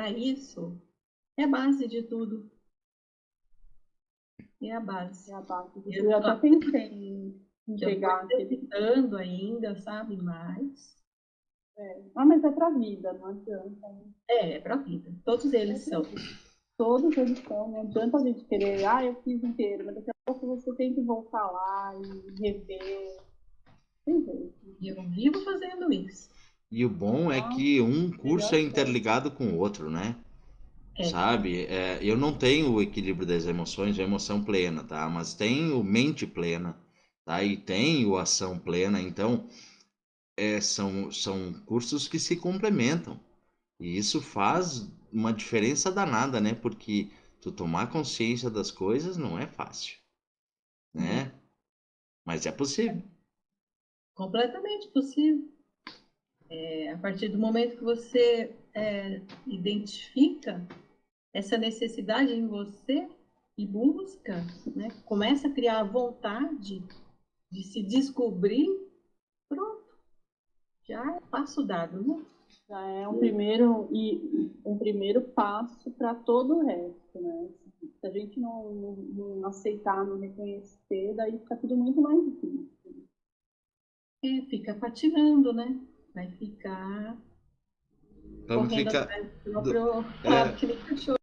para isso, é a base de tudo. É a base. É a base. Eu Eu até tô pensei em pegar aquele. tentando ainda, sabe? Mas Ah, mas é pra vida, não adianta. Né? é para a vida. Todos eles são. Todos eles são, não adianta a gente querer, eu fiz inteiro, mas daqui a pouco você tem que voltar lá e rever. Tem jeito. E eu vivo fazendo isso. E o bom é Ah, que um curso melhor é coisa. interligado com o outro, né? É. Sabe? Eu não tenho o equilíbrio das emoções, a emoção plena, tá? Mas tenho mente plena, tá? E tenho ação plena. Então, são cursos que se complementam. E isso faz uma diferença danada, né? Porque tu tomar consciência das coisas não é fácil, né? Mas é possível. Completamente possível. A partir do momento que você identifica essa necessidade em você e busca, né? Começa a criar a vontade de se descobrir, pronto, já é passo dado, né? Já é um primeiro passo para todo o resto, né? Se a gente não aceitar, não reconhecer, daí fica tudo muito mais difícil. Fica patinando, né? Vai ficar Vamos correndo ficar. atrás do próprio rabo, É, que nem cachorro.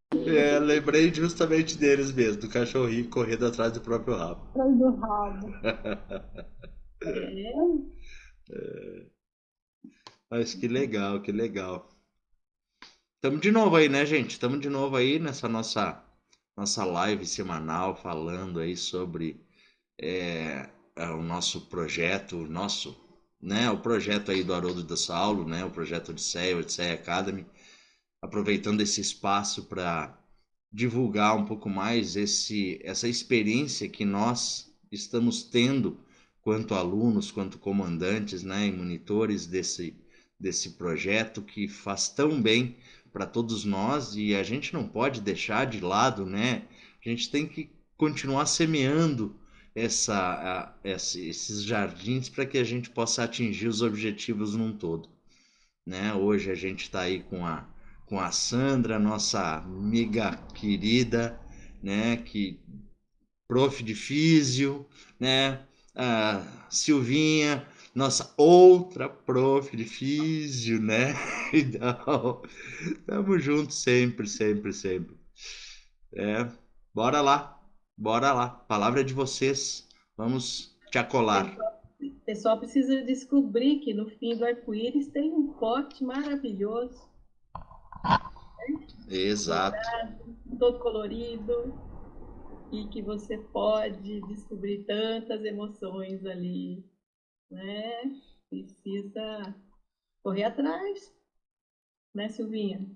lembrei justamente deles mesmo, do cachorrinho correndo atrás do próprio rabo. Atrás do rabo. É, Mas que legal, que legal. Estamos de novo aí, né, gente? Estamos de novo aí nessa nossa live semanal falando aí sobre o nosso projeto, né, o projeto aí do Haroldo da Saulo, né, o projeto Odisseia Academy, aproveitando esse espaço para divulgar um pouco mais essa experiência que nós estamos tendo quanto alunos, quanto comandantes, né, e monitores desse projeto que faz tão bem para todos nós e a gente não pode deixar de lado, né? A gente tem que continuar semeando esses jardins para que a gente possa atingir os objetivos num todo, né? Hoje a gente está aí com a Sandra, nossa amiga querida, né? Que prof de físio, né? A Silvinha, nossa outra prof de físio, né? Então, tamo junto sempre, sempre, sempre. Bora lá, bora lá. Palavra é de vocês. Vamos te acolar. o pessoal precisa descobrir que no fim do arco-íris tem um pote maravilhoso, Exato. todo colorido, e que você pode descobrir tantas emoções ali, né? Precisa correr atrás, né, Silvinha?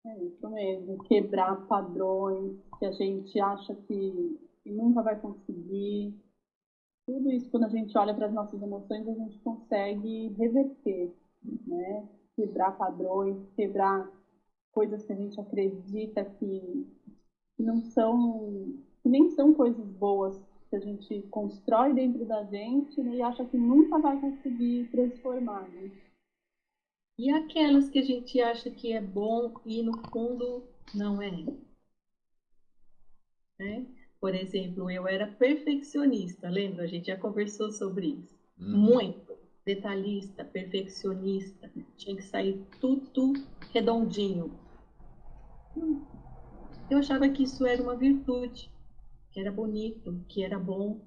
É isso mesmo. Quebrar padrões que a gente acha que nunca vai conseguir. Tudo isso, quando a gente olha para as nossas emoções, a gente consegue reverter, né? Quebrar padrões, quebrar coisas que a gente acredita que não são, que nem são coisas boas que a gente constrói dentro da gente, né, e acha que nunca vai conseguir transformar, né? E aquelas que a gente acha que é bom e no fundo não é, né? Por exemplo, eu era perfeccionista, lembra? A gente já conversou sobre isso. Muito detalhista, perfeccionista, tinha que sair tudo redondinho. Eu achava que isso era uma virtude, que era bonito, que era bom.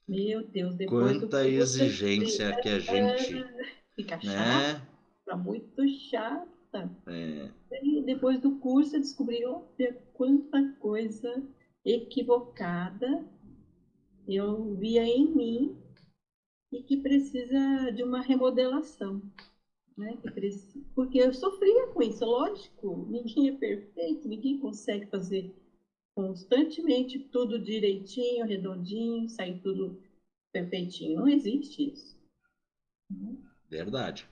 Meu Deus, depois do Quanta curso eu exigência que a gente, fica chata, né? muito chata. É, E depois do curso eu descobri, olha, quanta coisa equivocada eu via em mim e que precisa de uma remodelação, né? Porque eu sofria com isso, lógico, ninguém é perfeito, ninguém consegue fazer constantemente tudo direitinho, redondinho, sair tudo perfeitinho, não existe isso. verdade.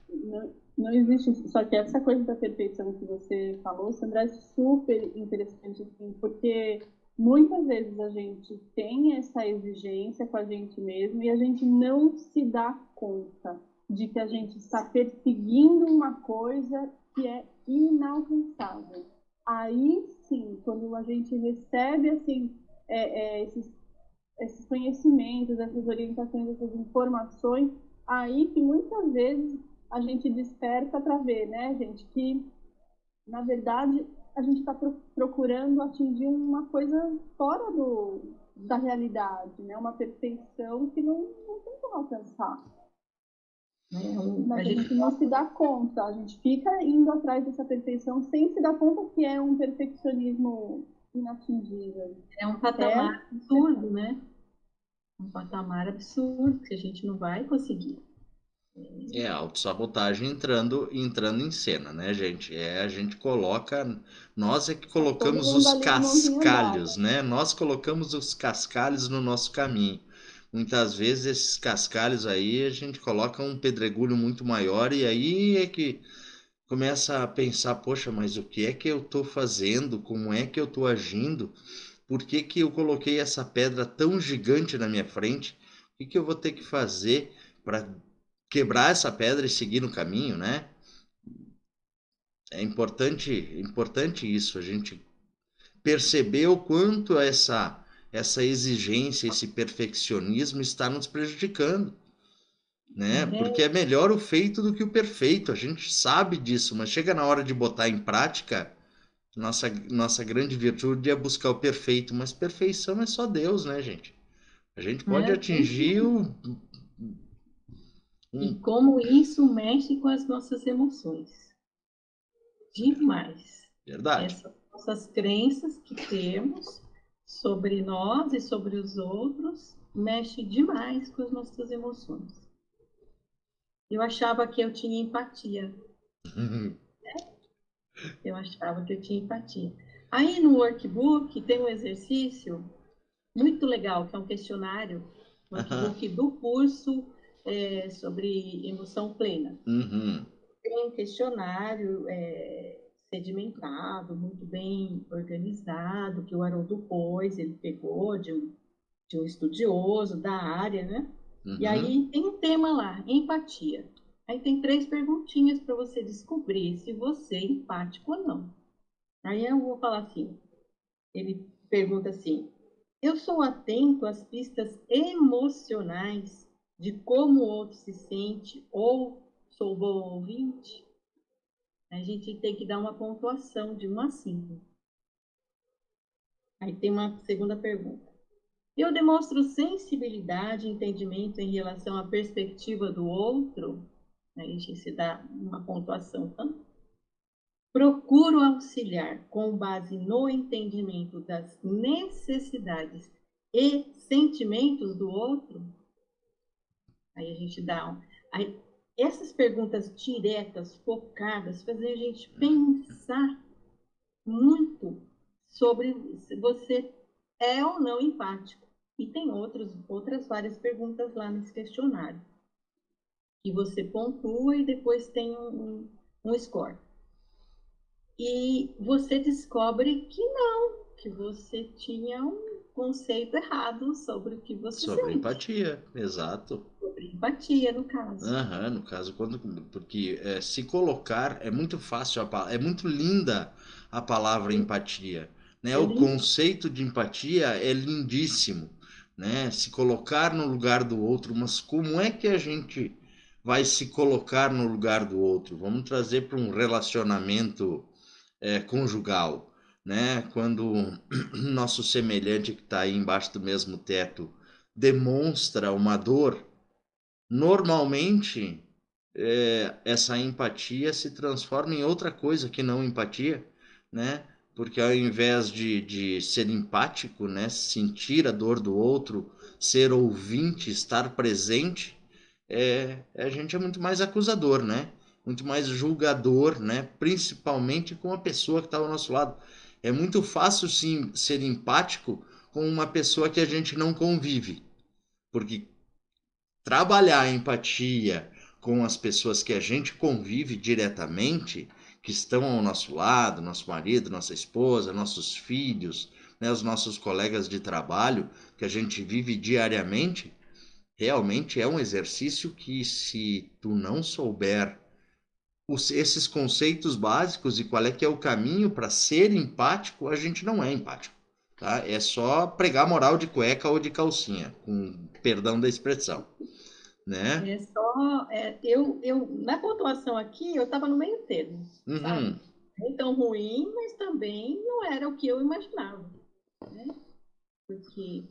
Não existe, só que essa coisa da perfeição que você falou, Sandra, é super interessante, assim, porque muitas vezes a gente tem essa exigência com a gente mesmo e a gente não se dá conta de que a gente está perseguindo uma coisa que é inalcançável. Aí sim, quando a gente recebe assim, esses conhecimentos, essas orientações, essas informações, aí que muitas vezes a gente desperta para ver, né, gente, que na verdade a gente está procurando atingir uma coisa fora da realidade, né, uma perfeição que não tem como alcançar. Mas a gente não se dá conta, a gente fica indo atrás dessa perfeição sem se dar conta que é um perfeccionismo inatingível. É um patamar absurdo, né? Um patamar absurdo que a gente não vai conseguir. É a autossabotagem entrando em cena, né, gente? A gente coloca, nós é que colocamos os cascalhos, né? Nós colocamos os cascalhos no nosso caminho. Muitas vezes esses cascalhos aí a gente coloca um pedregulho muito maior e aí é que começa a pensar, poxa, mas o que é que eu tô fazendo? Como é que eu tô agindo? Por que que eu coloquei essa pedra tão gigante na minha frente? O que eu vou ter que fazer para quebrar essa pedra e seguir no caminho, né? É importante isso, a gente perceber o quanto essa exigência, esse perfeccionismo está nos prejudicando, né? Porque é melhor o feito do que o perfeito, a gente sabe disso, mas chega na hora de botar em prática, nossa grande virtude é buscar o perfeito, mas perfeição é só Deus, né, gente? A gente pode atingir E como isso mexe com as nossas emoções. Demais. Verdade. Essas crenças que temos sobre nós e sobre os outros mexe demais com as nossas emoções. Eu achava que eu tinha empatia. Eu achava que eu tinha empatia. Aí no workbook tem um exercício muito legal, que é um questionário, workbook do curso sobre emoção plena. Tem um questionário sedimentado, muito bem organizado, que o Haroldo pôs, ele pegou de um estudioso da área, né? E aí tem um tema lá, empatia. Aí tem 3 perguntinhas para você descobrir se você é empático ou não. Aí eu vou falar assim, ele pergunta assim, eu sou atento às pistas emocionais de como o outro se sente ou sou bom ouvinte? A gente tem que dar uma pontuação de 1 a 5. Aí tem uma segunda pergunta. Eu demonstro sensibilidade e entendimento em relação à perspectiva do outro? Aí a gente se dá uma pontuação também. Procuro auxiliar com base no entendimento das necessidades e sentimentos do outro? Aí a gente dá... Aí, essas perguntas diretas, focadas, fazem a gente pensar muito sobre se você é ou não empático. E tem outras várias perguntas lá nesse questionário, que você pontua e depois tem um score. E você descobre que não, que você tinha um conceito errado sobre o que você sente. Sobre empatia, exato. Sobre empatia, no caso. No caso, porque se colocar, é muito fácil, é muito linda a palavra empatia. Né? O conceito de empatia é lindíssimo. Né? Se colocar no lugar do outro, mas como é que a gente vai se colocar no lugar do outro? Vamos trazer para um relacionamento conjugal. Né? Quando nosso semelhante que está aí embaixo do mesmo teto demonstra uma dor, normalmente essa empatia se transforma em outra coisa que não empatia, né? Porque ao invés de ser empático, né, sentir a dor do outro, ser ouvinte, estar presente, a gente é muito mais acusador, né? Muito mais julgador, né? Principalmente com a pessoa que está ao nosso lado. É muito fácil sim ser empático com uma pessoa que a gente não convive, porque trabalhar a empatia com as pessoas que a gente convive diretamente, que estão ao nosso lado, nosso marido, nossa esposa, nossos filhos, né, os nossos colegas de trabalho, que a gente vive diariamente, realmente é um exercício que, se tu não souber esses conceitos básicos e qual é que é o caminho para ser empático, a gente não é empático. Tá? É só pregar moral de cueca ou de calcinha, com perdão da expressão. Né? É só, eu na pontuação aqui, eu estava no meio termo, sabe? Nem tão ruim, mas também não era o que eu imaginava, né? Porque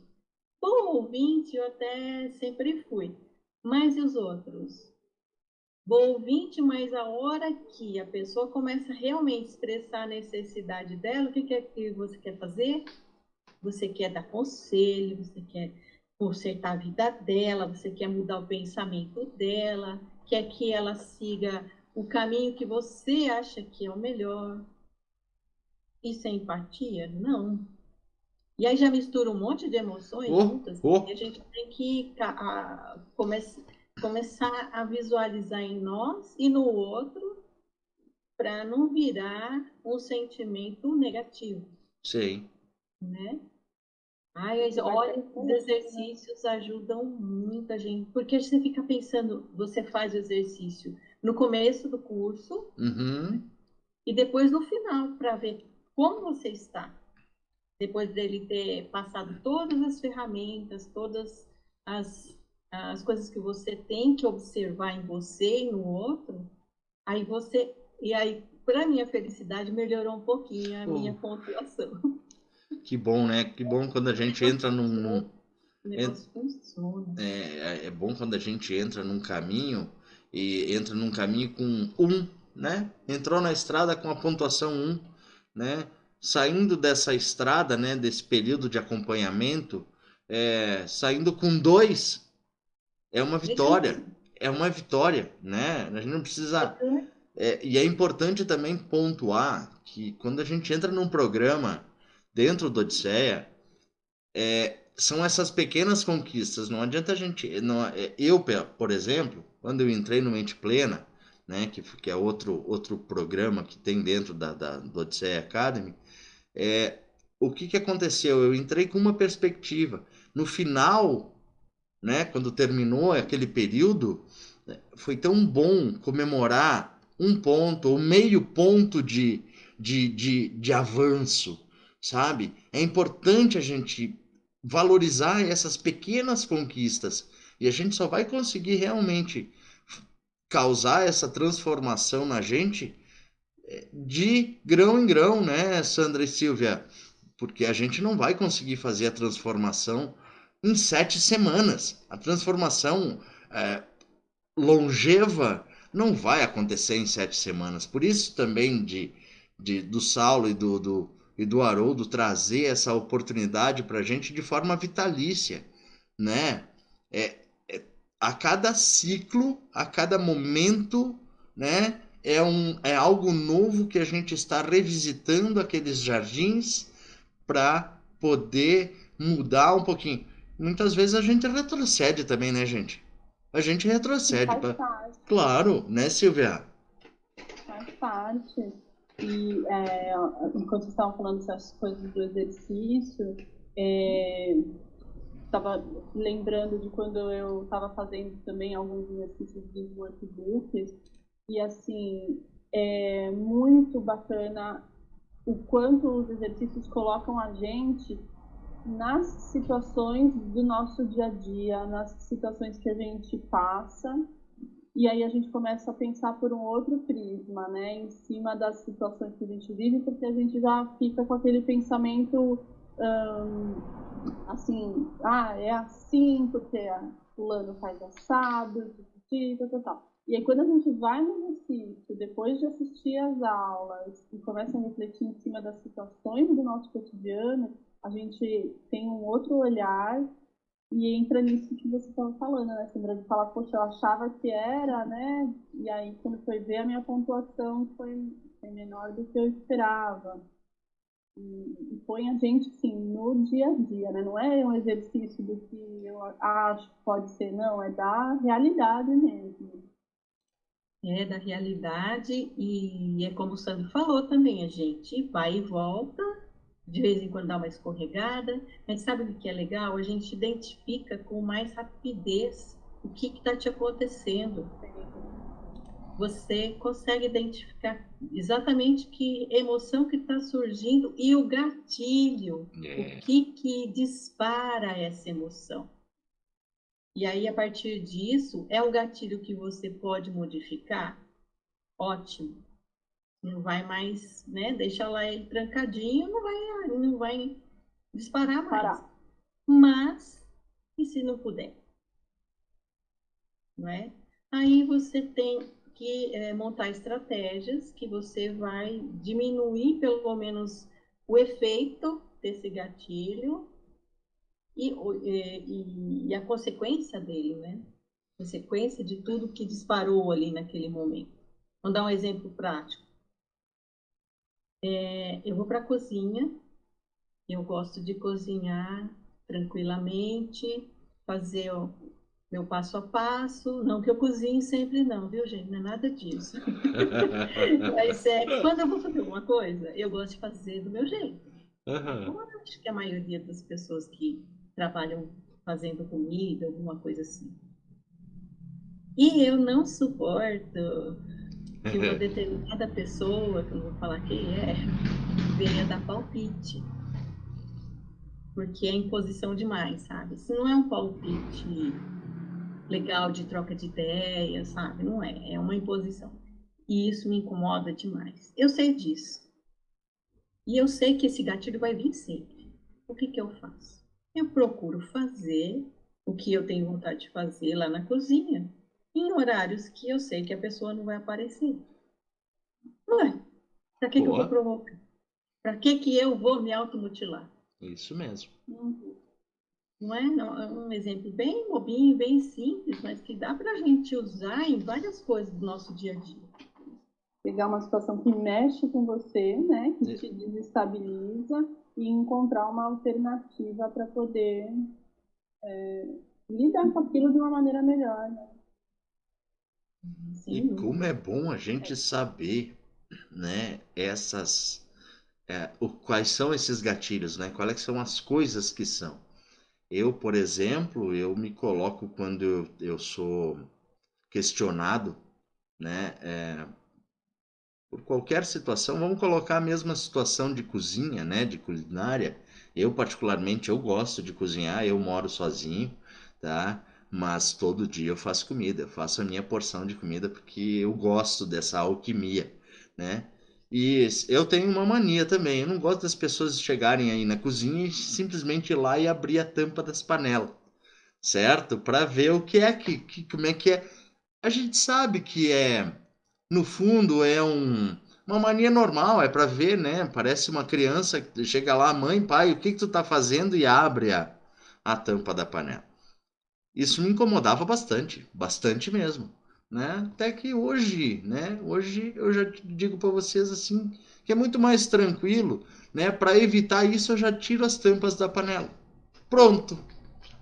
bom ouvinte eu até sempre fui, mas e os outros? Bom ouvinte, mas a hora que a pessoa começa realmente a expressar a necessidade dela, o que é que você quer fazer? Você quer dar conselho, você quer consertar a vida dela, você quer mudar o pensamento dela, quer que ela siga o caminho que você acha que é o melhor. Isso é empatia? Não. E aí já mistura um monte de emoções juntas e a gente tem que começar a visualizar em nós e no outro para não virar um sentimento negativo. Sim. Né? Olha, os exercícios ajudam muito a gente, porque você fica pensando, você faz o exercício no começo do curso e depois no final, para ver como você está. Depois dele ter passado todas as ferramentas, todas as coisas que você tem que observar em você e no outro, e aí, para minha felicidade, melhorou um pouquinho a minha pontuação. Que bom, né? Que bom quando a gente entra num... O negócio funciona. É bom quando a gente entra num caminho e entra num caminho com 1, né? Entrou na estrada com a pontuação 1, né? Saindo dessa estrada, né? Desse período de acompanhamento, saindo com 2, é uma vitória. É uma vitória, né? A gente não precisa... e é importante também pontuar que quando a gente entra num programa dentro do Odisseia, são essas pequenas conquistas. Não adianta a gente... eu, por exemplo, quando eu entrei no Mente Plena, né, que é outro programa que tem dentro do Odisseia Academy, o que aconteceu? Eu entrei com uma perspectiva. No final, né, quando terminou aquele período, foi tão bom comemorar 1 ponto ou meio ponto de avanço, sabe? É importante a gente valorizar essas pequenas conquistas e a gente só vai conseguir realmente causar essa transformação na gente de grão em grão, né, Sandra e Silvia? Porque a gente não vai conseguir fazer a transformação em 7 semanas. A transformação longeva não vai acontecer em 7 semanas. Por isso também do Saulo e do Haroldo trazer essa oportunidade para a gente de forma vitalícia, né? A cada ciclo, a cada momento, né? É algo novo que a gente está revisitando aqueles jardins para poder mudar um pouquinho. Muitas vezes a gente retrocede também, né, gente? A gente retrocede. Faz parte. Claro, né, Silvia? Faz parte. E enquanto vocês estavam falando essas coisas do exercício, estava lembrando de quando eu estava fazendo também alguns exercícios dos workbooks, e assim, é muito bacana o quanto os exercícios colocam a gente nas situações do nosso dia a dia, nas situações que a gente passa, e aí a gente começa a pensar por um outro prisma, né, em cima das situações que a gente vive, porque a gente já fica com aquele pensamento assim, é assim, porque fulano faz assado, tal. E aí quando a gente vai no exercício, depois de assistir às aulas, e começa a refletir em cima das situações do nosso cotidiano, a gente tem um outro olhar e entra nisso que você estava falando, né, Sandra, de falar, poxa, eu achava que era, né, e aí quando foi ver a minha pontuação foi menor do que eu esperava. E põe a gente, assim, no dia a dia, né? Não é um exercício do que eu acho que pode ser, não, é da realidade mesmo. É da realidade e é como o Sandro falou também, a gente vai e volta, de vez em quando dá uma escorregada, mas sabe o que é legal? A gente identifica com mais rapidez o que está te acontecendo. você consegue identificar exatamente que emoção que está surgindo e o gatilho, o que dispara essa emoção. E aí, a partir disso, é um gatilho que você pode modificar? Ótimo. Não vai mais, né? Deixa lá ele trancadinho, não vai disparar mais. Mas, e se não puder? Não é? Aí você tem que montar estratégias que você vai diminuir pelo menos o efeito desse gatilho e a consequência dele, né? Consequência de tudo que disparou ali naquele momento. Vou dar um exemplo prático. Eu vou para a cozinha, eu gosto de cozinhar tranquilamente, fazer o meu passo a passo. Não que eu cozinhe sempre não, viu, gente? Não é nada disso. Mas quando eu vou fazer alguma coisa, eu gosto de fazer do meu jeito. Eu acho que a maioria das pessoas que trabalham fazendo comida, alguma coisa assim. E eu não suporto que uma determinada pessoa, que eu não vou falar quem é, venha dar palpite. Porque é imposição demais, sabe? Se não é um palpite legal de troca de ideias, sabe? Não é, é uma imposição. E isso me incomoda demais. Eu sei disso. E eu sei que esse gatilho vai vir sempre. O que eu faço? Eu procuro fazer o que eu tenho vontade de fazer lá na cozinha, em horários que eu sei que a pessoa não vai aparecer. Não é? Para que eu vou provocar? Para que eu vou me automutilar? Isso mesmo. Não é? É um exemplo bem bobinho, bem simples, mas que dá para a gente usar em várias coisas do nosso dia a dia. Pegar uma situação que mexe com você, né, que te desestabiliza, e encontrar uma alternativa para poder lidar com aquilo de uma maneira melhor. Né? E como é bom a gente saber, né, quais são esses gatilhos, né? Quais são as coisas que são. Eu, por exemplo, eu me coloco quando eu sou questionado, né, por qualquer situação. Vamos colocar a mesma situação de cozinha, né, de culinária. Eu, particularmente, eu gosto de cozinhar, eu moro sozinho, tá? Mas todo dia eu faço comida, eu faço a minha porção de comida porque eu gosto dessa alquimia, né? E eu tenho uma mania também, eu não gosto das pessoas chegarem aí na cozinha e simplesmente ir lá e abrir a tampa das panelas, certo? Para ver o que é como é que é. A gente sabe que no fundo é uma mania normal, é para ver, né? Parece uma criança que chega lá, mãe, pai, o que tu tá fazendo? E abre a tampa da panela. Isso me incomodava bastante, bastante mesmo, né? Até que hoje, né? Hoje eu já digo para vocês assim que é muito mais tranquilo, né? Para evitar isso eu já tiro as tampas da panela. Pronto,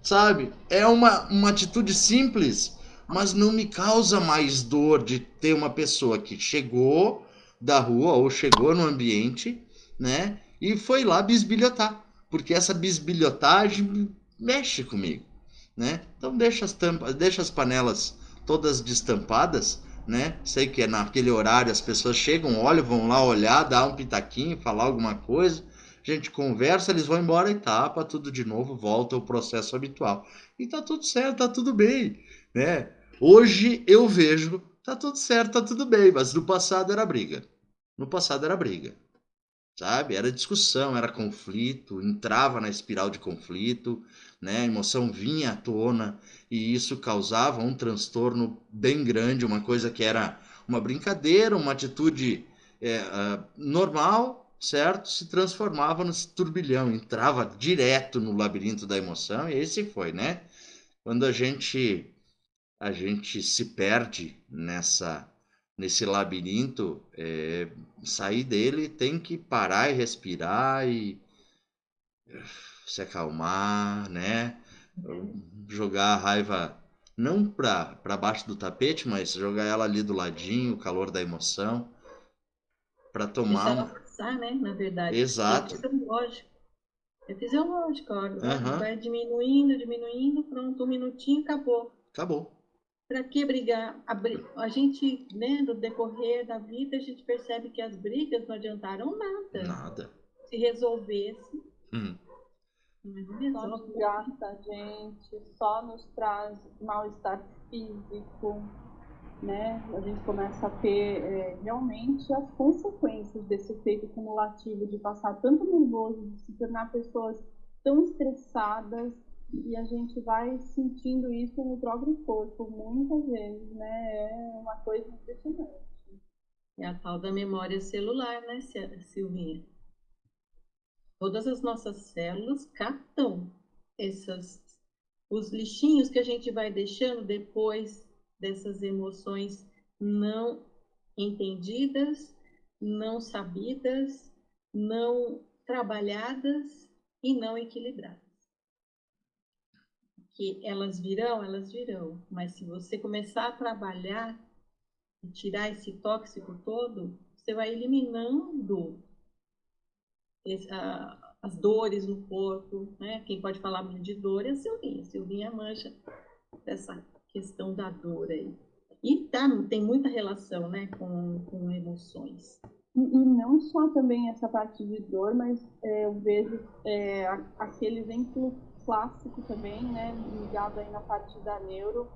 sabe? É uma atitude simples, mas não me causa mais dor de ter uma pessoa que chegou da rua ou chegou no ambiente, né? E foi lá bisbilhotar, porque essa bisbilhotagem mexe comigo, né? Então deixa as tampas, deixa as panelas todas destampadas, né? Sei que é naquele horário as pessoas chegam, olham, vão lá olhar, dar um pitaquinho, falar alguma coisa, a gente conversa, eles vão embora e tapa tudo de novo, volta ao processo habitual. E tá tudo certo, tá tudo bem, né? Hoje eu vejo, tá tudo certo, tá tudo bem, mas no passado era briga. No passado era briga, sabe? Era discussão, era conflito, entrava na espiral de conflito, né? A emoção vinha à tona e isso causava um transtorno bem grande, uma coisa que era uma brincadeira, uma atitude normal, certo? Se transformava nesse turbilhão, entrava direto no labirinto da emoção e esse foi, né? Quando a gente se perde nesse labirinto, sair dele tem que parar e respirar e se acalmar, né? Jogar a raiva não para baixo do tapete, mas jogar ela ali do ladinho, o calor da emoção, para tomar. Deixar ela passar, né? Na verdade. Exato. É fisiológico. É fisiológico, vai diminuindo, diminuindo, pronto, um minutinho, acabou. Acabou. Para que brigar? A gente, né, no decorrer da vida, a gente percebe que as brigas não adiantaram nada. Nada. Se resolvesse, Hum. mas não Só resolve. desgasta a gente, só nos traz mal-estar físico, né? A gente começa a ter realmente as consequências desse efeito cumulativo de passar tanto nervoso, de se tornar pessoas tão estressadas, e a gente vai sentindo isso no próprio corpo muitas vezes, né? É uma coisa impressionante. É a tal da memória celular, né, Silvinha? Todas as nossas células captam os lixinhos que a gente vai deixando depois dessas emoções não entendidas, não sabidas, não trabalhadas e não equilibradas. Que elas virão, mas se você começar a trabalhar e tirar esse tóxico todo, você vai eliminando as dores no corpo, né? Quem pode falar muito de dor é a Silvinha. A Silvinha mancha dessa questão da dor aí. E tem muita relação, né, com emoções. E não só também essa parte de dor, mas eu vejo aquele exemplo clássico também, né, ligado aí na parte da neuro,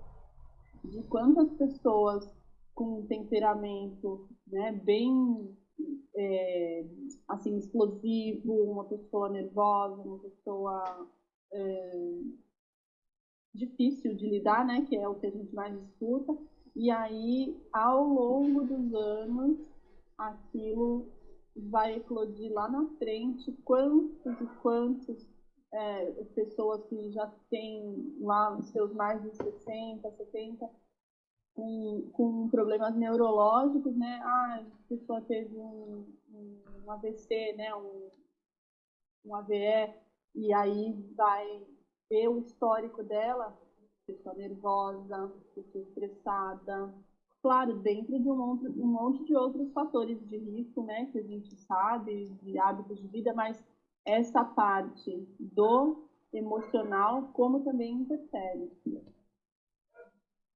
de quantas pessoas com um temperamento, né, bem assim, explosivo, uma pessoa nervosa, uma pessoa difícil de lidar, né, que é o que a gente mais escuta, e aí, ao longo dos anos, aquilo vai eclodir lá na frente, quantos e quantos pessoas que já têm lá os seus mais de 60, 70, com problemas neurológicos, né? A pessoa teve um AVC, né? Um AVE, e aí vai ver o histórico dela, pessoa nervosa, pessoa estressada, claro, dentro de um monte de outros fatores de risco, né, que a gente sabe, de hábitos de vida, mas essa parte do emocional, como também interfere.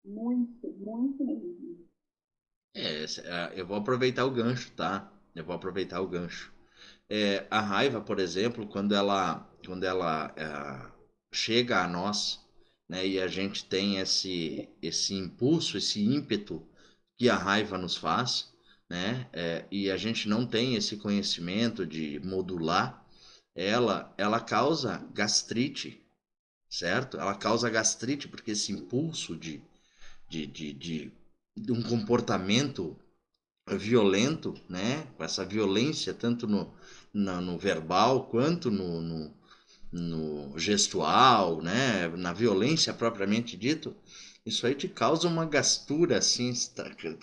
Muito, muito mesmo. Eu vou aproveitar o gancho, tá? Eu vou aproveitar o gancho. A raiva, por exemplo, quando ela chega a nós, né, e a gente tem esse impulso, esse ímpeto que a raiva nos faz, né, e a gente não tem esse conhecimento de modular, ela causa gastrite, certo? Ela causa gastrite porque esse impulso de um comportamento violento, né? Com essa violência tanto no verbal quanto no gestual, né? Na violência propriamente dito, isso aí te causa uma gastura, assim,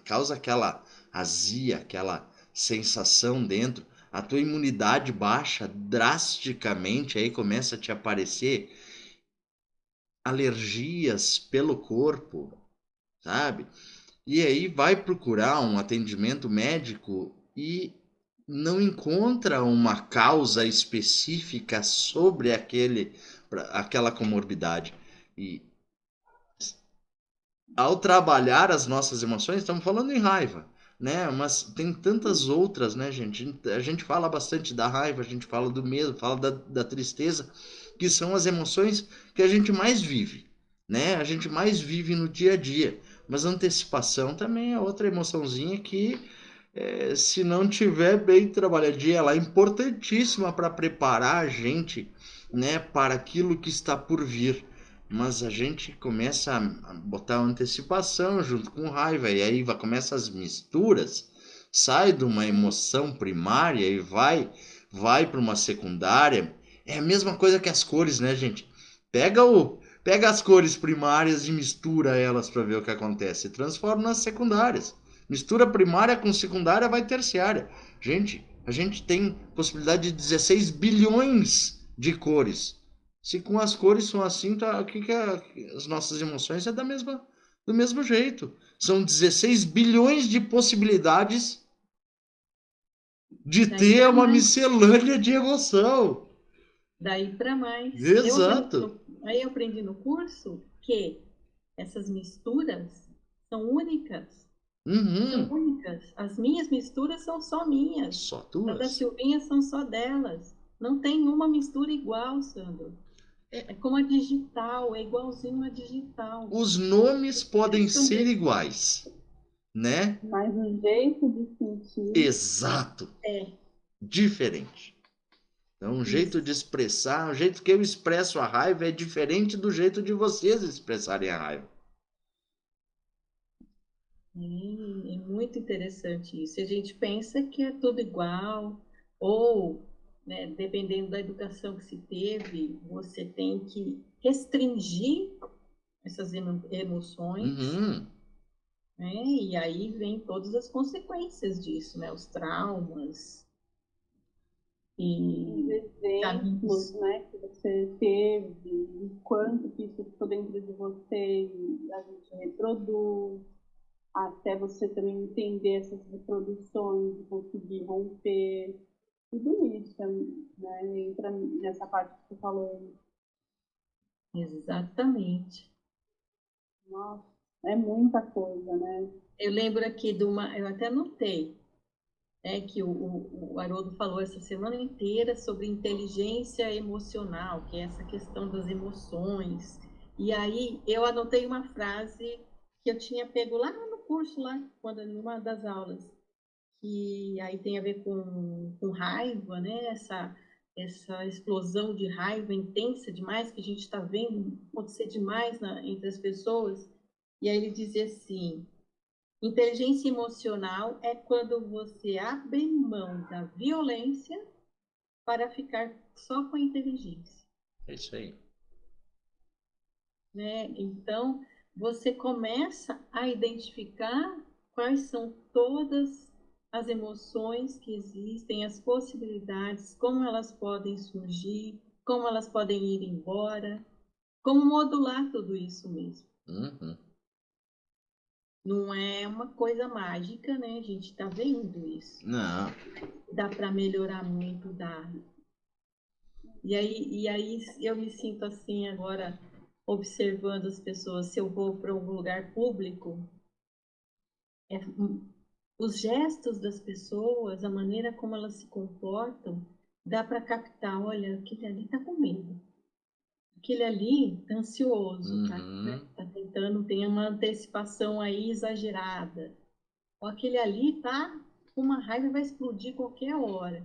causa aquela azia, aquela sensação dentro. A tua imunidade baixa drasticamente, aí começa a te aparecer alergias pelo corpo, sabe? E aí vai procurar um atendimento médico e não encontra uma causa específica sobre aquela comorbidade. E ao trabalhar as nossas emoções, estamos falando em raiva, né? Mas tem tantas outras, né, gente? A gente fala bastante da raiva, a gente fala do medo, fala da tristeza, que são as emoções que a gente mais vive, né? A gente mais vive no dia a dia. Mas a antecipação também é outra emoçãozinha que, se não tiver bem trabalhadinha, ela é importantíssima para preparar a gente, né, para aquilo que está por vir. Mas a gente começa a botar antecipação junto com raiva, e aí começa as misturas, sai de uma emoção primária e vai para uma secundária. É a mesma coisa que as cores, né, gente? Pega as cores primárias e mistura elas para ver o que acontece. E transforma nas secundárias. Mistura primária com secundária, vai terciária. Gente, a gente tem possibilidade de 16 bilhões de cores. Se com as cores são assim, tá, o que as nossas emoções é do mesmo jeito. São 16 bilhões de possibilidades de ter uma miscelânea de emoção. Daí para mais. Exato. Aí eu aprendi no curso que essas misturas são únicas. Uhum. São únicas. As minhas misturas são só minhas. Só As da tuas. Silvinha são só delas. Não tem uma mistura igual, Sandro. É como a digital, é igualzinho a digital. Os nomes podem ser iguais, né? Mas o jeito de sentir Exato. É, Diferente. Então, o jeito de expressar, o jeito que eu expresso a raiva é diferente do jeito de vocês expressarem a raiva. é muito interessante isso. A gente pensa que é tudo igual, ou, né, dependendo da educação que se teve, você tem que restringir essas emoções, Uhum. né? E aí vem todas as consequências disso, né? Os traumas os e exemplos, caminhos. né, que você teve, o quanto que isso ficou dentro de você e a gente reproduz, até você também entender essas reproduções e conseguir romper. Tudo isso, né, entra nessa parte que você falou. Exatamente. Nossa, é muita coisa, né? Eu lembro aqui de uma, eu até anotei, que o Haroldo falou essa semana inteira sobre inteligência emocional, que é essa questão das emoções. E aí eu anotei uma frase que eu tinha pego lá no curso, lá, quando, numa das aulas, que aí tem a ver com raiva, né? Essa explosão de raiva intensa demais que a gente está vendo acontecer demais entre as pessoas. E aí ele dizia assim: inteligência emocional é quando você abre mão da violência para ficar só com a inteligência, É isso aí. né? Então, você começa a identificar quais são todas as emoções que existem, as possibilidades, como elas podem surgir, como elas podem ir embora, como modular tudo isso mesmo. Uhum. Não é uma coisa mágica, né? A gente está vendo isso. Não. Dá para melhorar muito, dá. E aí eu me sinto assim agora, observando as pessoas. Se eu vou para algum lugar público, é, os gestos das pessoas, a maneira como elas se comportam, dá para captar: olha, aquele ali está com medo, aquele ali está ansioso, Uhum. tá tentando, tem uma antecipação aí exagerada, ou aquele ali está com uma raiva, vai explodir qualquer hora.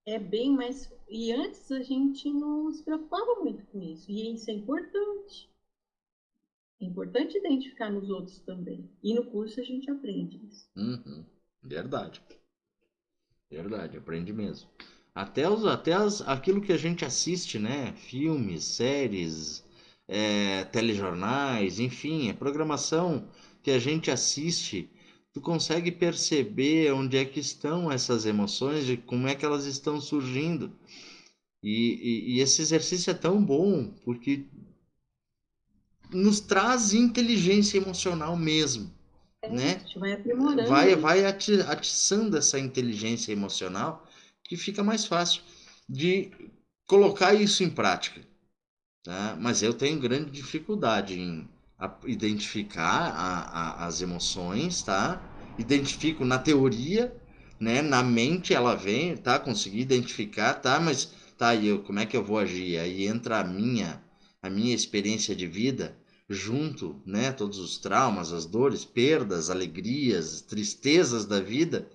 É bem mais. E antes a gente não se preocupava muito com isso. E isso é importante. É importante identificar nos outros também. E no curso a gente aprende isso. Uhum. Verdade. Verdade, aprende mesmo. Aquilo que a gente assiste, né? Filmes, séries, telejornais, enfim, a programação que a gente assiste, tu consegue perceber onde é que estão essas emoções, de como é que elas estão surgindo. E esse exercício é tão bom, porque nos traz inteligência emocional mesmo, A né? gente vai aprimorando Vai isso. atiçando essa inteligência emocional que fica mais fácil de colocar isso em prática, tá? Mas eu tenho grande dificuldade em identificar as emoções, tá? Identifico na teoria, né? Na mente ela vem, tá? Consegui identificar, tá? Mas tá, e eu, como é que eu vou agir? Aí entra a minha experiência de vida junto, né? Todos os traumas, as dores, perdas, alegrias, tristezas da vida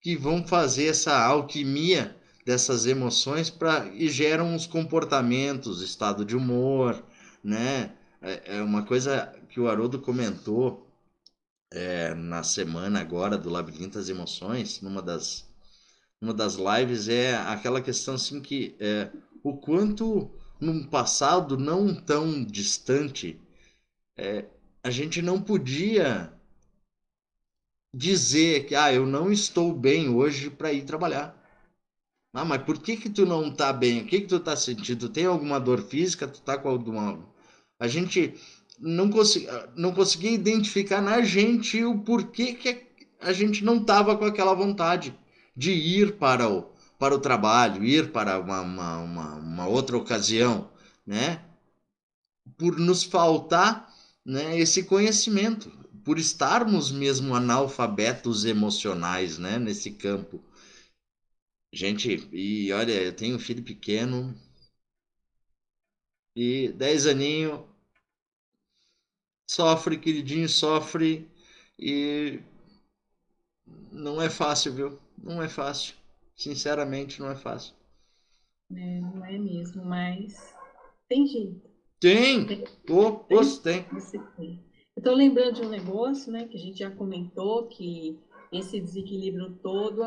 que vão fazer essa alquimia dessas emoções e geram os comportamentos, estado de humor, né? É uma coisa que o Haroldo comentou na semana agora do Labirinto das Emoções, numa das lives, é aquela questão assim que o quanto num passado não tão distante a gente não podia dizer que eu não estou bem hoje para ir trabalhar. Mas por que tu não tá bem? O que tu tá sentindo? Tu tem alguma dor física? Tu tá com alguma... A gente não conseguia identificar na gente o porquê que a gente não tava com aquela vontade de ir para o trabalho, ir para uma outra ocasião, né? Por nos faltar né, esse conhecimento, por estarmos mesmo analfabetos emocionais, né, nesse campo. Gente, e olha, eu tenho um filho pequeno e 10 aninhos, sofre, queridinho, sofre e não é fácil, viu? Não é fácil. Sinceramente, não é fácil. né? Não é mesmo, mas tem jeito. Tem! Pô, tem. Você tem. Eu estou lembrando de um negócio, né, que a gente já comentou, que esse desequilíbrio todo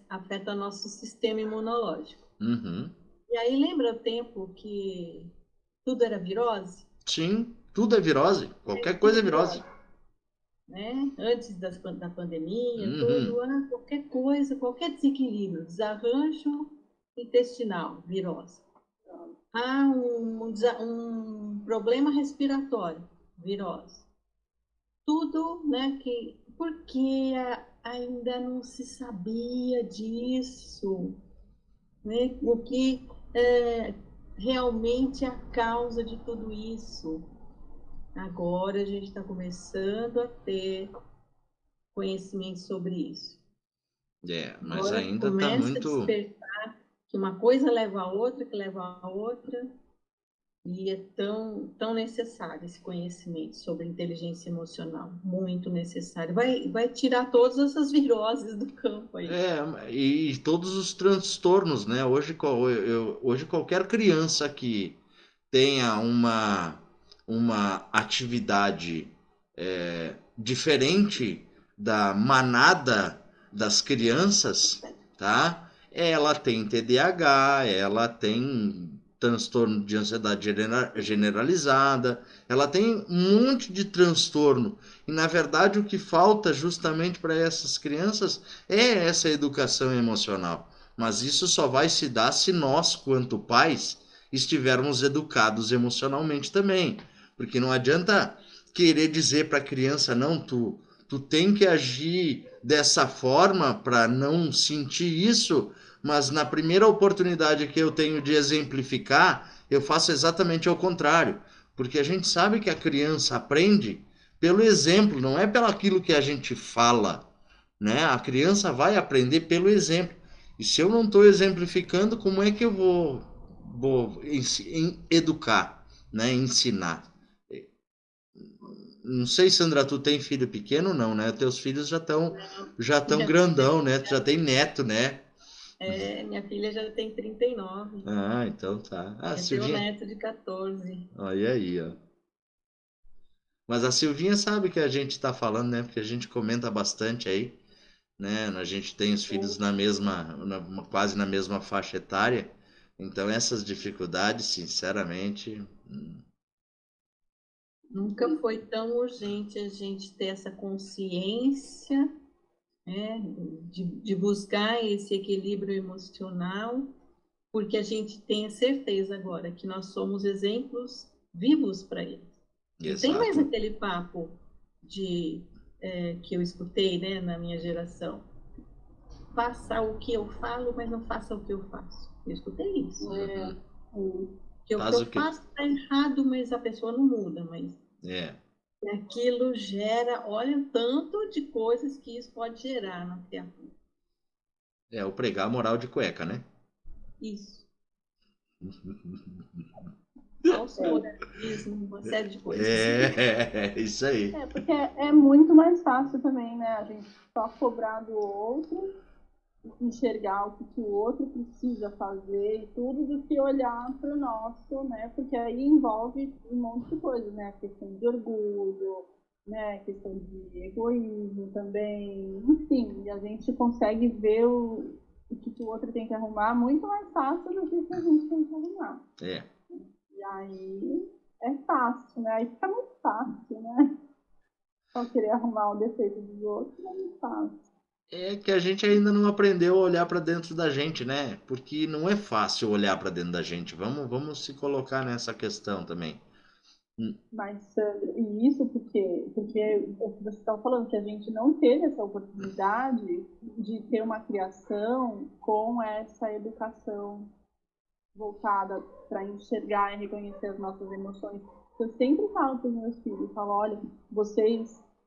afeta nosso sistema imunológico. Uhum. E aí lembra o tempo que tudo era virose? Sim, tudo é virose. Qualquer coisa Tudo é virose. virose, né? Antes da pandemia, Uhum. tudo, qualquer coisa, qualquer desequilíbrio, desarranjo intestinal, virose. Um problema respiratório, virose. Tudo, né, porque ainda não se sabia disso, né? O que é realmente a causa de tudo isso. Agora a gente está começando a ter conhecimento sobre isso. É, mas Agora ainda tá começa a muito. despertar que uma coisa leva a outra, que leva a outra, e é tão necessário esse conhecimento sobre inteligência emocional, muito necessário. Vai tirar todas essas viroses do campo aí. É, e todos os transtornos, né? Hoje qualquer criança que tenha uma atividade diferente da manada das crianças, tá? Ela tem TDAH, ela tem transtorno de ansiedade generalizada, ela tem um monte de transtorno. E na verdade o que falta justamente para essas crianças é essa educação emocional. Mas isso só vai se dar se nós, quanto pais, estivermos educados emocionalmente também. Porque não adianta querer dizer para a criança, não, tu tem que agir dessa forma para não sentir isso, mas na primeira oportunidade que eu tenho de exemplificar, eu faço exatamente ao contrário. Porque a gente sabe que a criança aprende pelo exemplo, não é pelo aquilo que a gente fala, né? A criança vai aprender pelo exemplo. E se eu não estou exemplificando, como é que eu vou educar, né? Ensinar? Não sei, Sandra, tu tem filho pequeno não, né? Teus filhos já estão grandão, né? Tu já tem neto, né? Minha filha já tem 39. Ah, então tá. Ah, Eu tenho um Silvinha, neto de 14. olha aí, ó. Mas a Silvinha sabe que a gente tá falando, né? Porque a gente comenta bastante aí, né? A gente tem os filhos quase na mesma faixa etária. Então essas dificuldades, sinceramente, Nunca foi tão urgente a gente ter essa consciência, né, de buscar esse equilíbrio emocional, porque a gente tem a certeza agora que nós somos exemplos vivos para eles. Não tem mais exato. aquele papo que eu escutei, né, na minha geração. Faça o que eu falo, mas não faça o que eu faço. Eu escutei isso. Uhum. Que o que Faz eu o quê? faço está errado, mas a pessoa não muda. Mas É. aquilo gera, olha o tanto de coisas que isso pode gerar na criatura. É o pregar moral de cueca, né? Isso. Falso moralismo, uma série de coisas. Isso aí. Porque é muito mais fácil também, né? A gente só cobrar do outro, enxergar o que o outro precisa fazer e tudo, do que olhar para o nosso, né? Porque aí envolve um monte de coisas, né? A questão de orgulho, né? A questão de egoísmo também, enfim, e a gente consegue ver o que o outro tem que arrumar muito mais fácil do que o que a gente tem que arrumar. É. E aí é fácil, né? Aí fica muito fácil, né? Só querer arrumar o defeito dos outros é muito fácil. É que a gente ainda não aprendeu a olhar para dentro da gente, né? Porque não é fácil olhar para dentro da gente. Vamos se colocar nessa questão também. Mas, Sandra, e isso porque você estava falando que a gente não teve essa oportunidade de ter uma criação com essa educação voltada para enxergar e reconhecer as nossas emoções. Eu sempre falo para os meus filhos, falo, olha,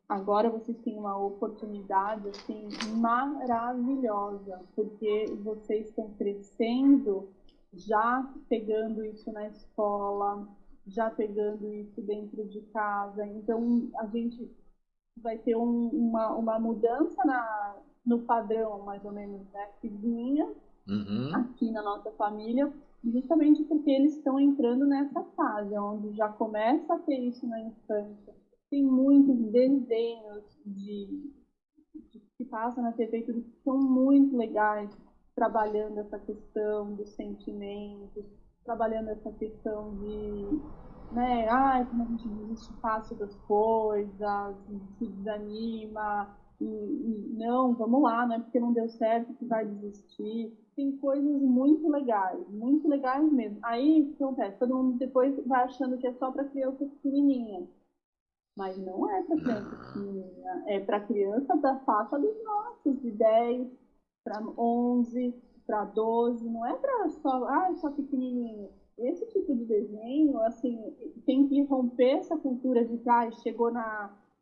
agora vocês têm uma oportunidade assim maravilhosa, porque vocês estão crescendo, já pegando isso na escola, já pegando isso dentro de casa. Então a gente vai ter uma mudança no padrão, mais ou menos, né, que vinha aqui na nossa família, justamente porque eles estão entrando nessa fase, onde já começa a ter isso na infância. Tem muitos desenhos que passam na TV que são muito legais, trabalhando essa questão dos sentimentos, trabalhando essa questão de, né, como a gente desiste fácil das coisas, se desanima, e não, vamos lá, não é porque não deu certo que vai desistir. Tem coisas muito legais mesmo. Aí o que acontece? Todo mundo depois vai achando que é só para criança pequenininha. Mas não é para criança pequenininha, é para criança da faixa dos nossos, de 10 para 11, para 12, não é para só pequenininho. Esse tipo de desenho, assim, tem que romper essa cultura de que chegou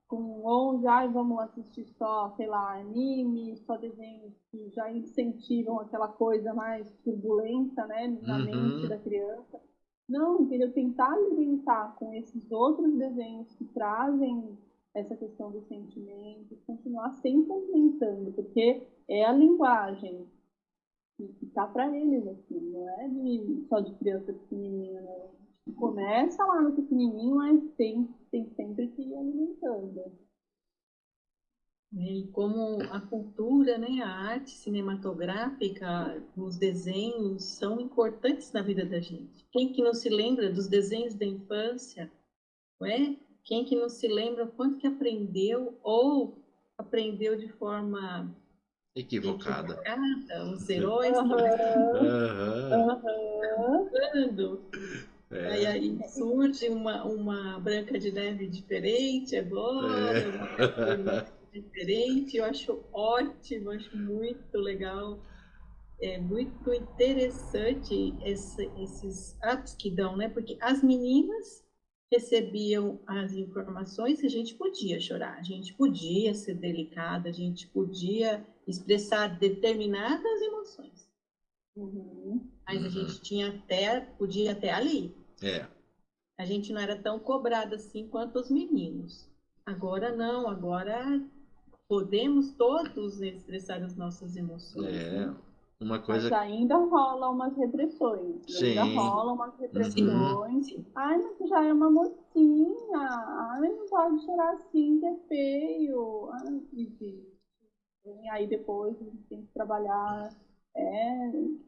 com 11, vamos assistir só, sei lá, anime, só desenhos que já incentivam aquela coisa mais turbulenta, né, na mente da criança. Não, entendeu? Tentar alimentar com esses outros desenhos que trazem essa questão dos sentimentos, continuar sempre alimentando, porque é a linguagem que tá para eles, assim, não é só de criança pequenininha, né? Começa lá no pequenininho, mas tem sempre que ir alimentando. E como a cultura, né, a arte cinematográfica, os desenhos são importantes na vida da gente. Quem que não se lembra dos desenhos da infância, não é? Quem que não se lembra quanto que aprendeu ou aprendeu de forma equivocada. Os heróis aí surge uma Branca de Neve diferente agora, uma diferente. Eu acho ótimo, acho muito legal. É muito interessante esses atos que dão, né? Porque as meninas recebiam as informações que a gente podia chorar, a gente podia ser delicada, a gente podia expressar determinadas emoções. Mas a gente podia até ali. A gente não era tão cobrada assim quanto os meninos. Agora não, agora podemos todos expressar as nossas emoções. Né? Uma coisa... Mas ainda rola umas repressões. Sim. Ainda rola umas repressões. Sim. Mas tu já é uma mocinha. Não pode chorar assim, que é feio. E aí depois a gente tem que trabalhar.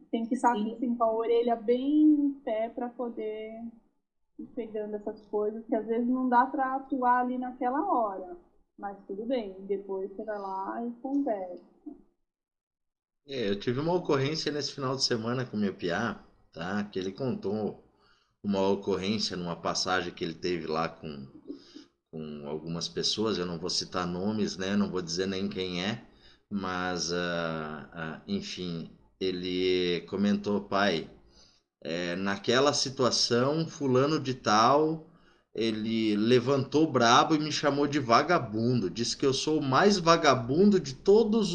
Tem que estar assim, com a orelha bem em pé para poder ir pegando essas coisas, que às vezes não dá para atuar ali naquela hora. Mas tudo bem, depois você vai lá e conversa. Eu tive uma ocorrência nesse final de semana com meu piá, tá? Que ele contou uma ocorrência numa passagem que ele teve lá com algumas pessoas. Eu não vou citar nomes, né? Não vou dizer nem quem é, mas enfim, ele comentou: pai, naquela situação, fulano de tal, ele levantou brabo e me chamou de vagabundo, disse que eu sou o mais vagabundo de todos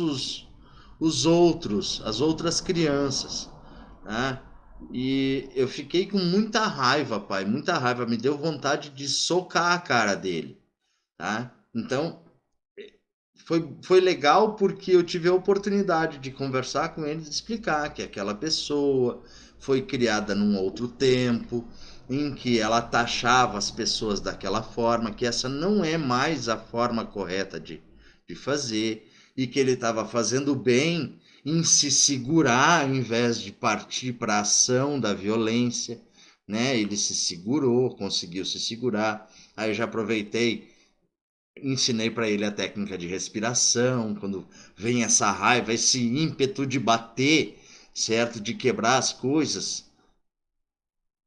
os outros, as outras crianças, né? E eu fiquei com muita raiva, pai, muita raiva, me deu vontade de socar a cara dele, tá? Então, foi legal porque eu tive a oportunidade de conversar com ele e explicar que aquela pessoa foi criada num outro tempo, em que ela taxava as pessoas daquela forma, que essa não é mais a forma correta de fazer, e que ele estava fazendo bem em se segurar ao invés de partir para a ação da violência, né? Ele se segurou, conseguiu se segurar. Aí eu já aproveitei, ensinei para ele a técnica de respiração, quando vem essa raiva, esse ímpeto de bater, certo? De quebrar as coisas.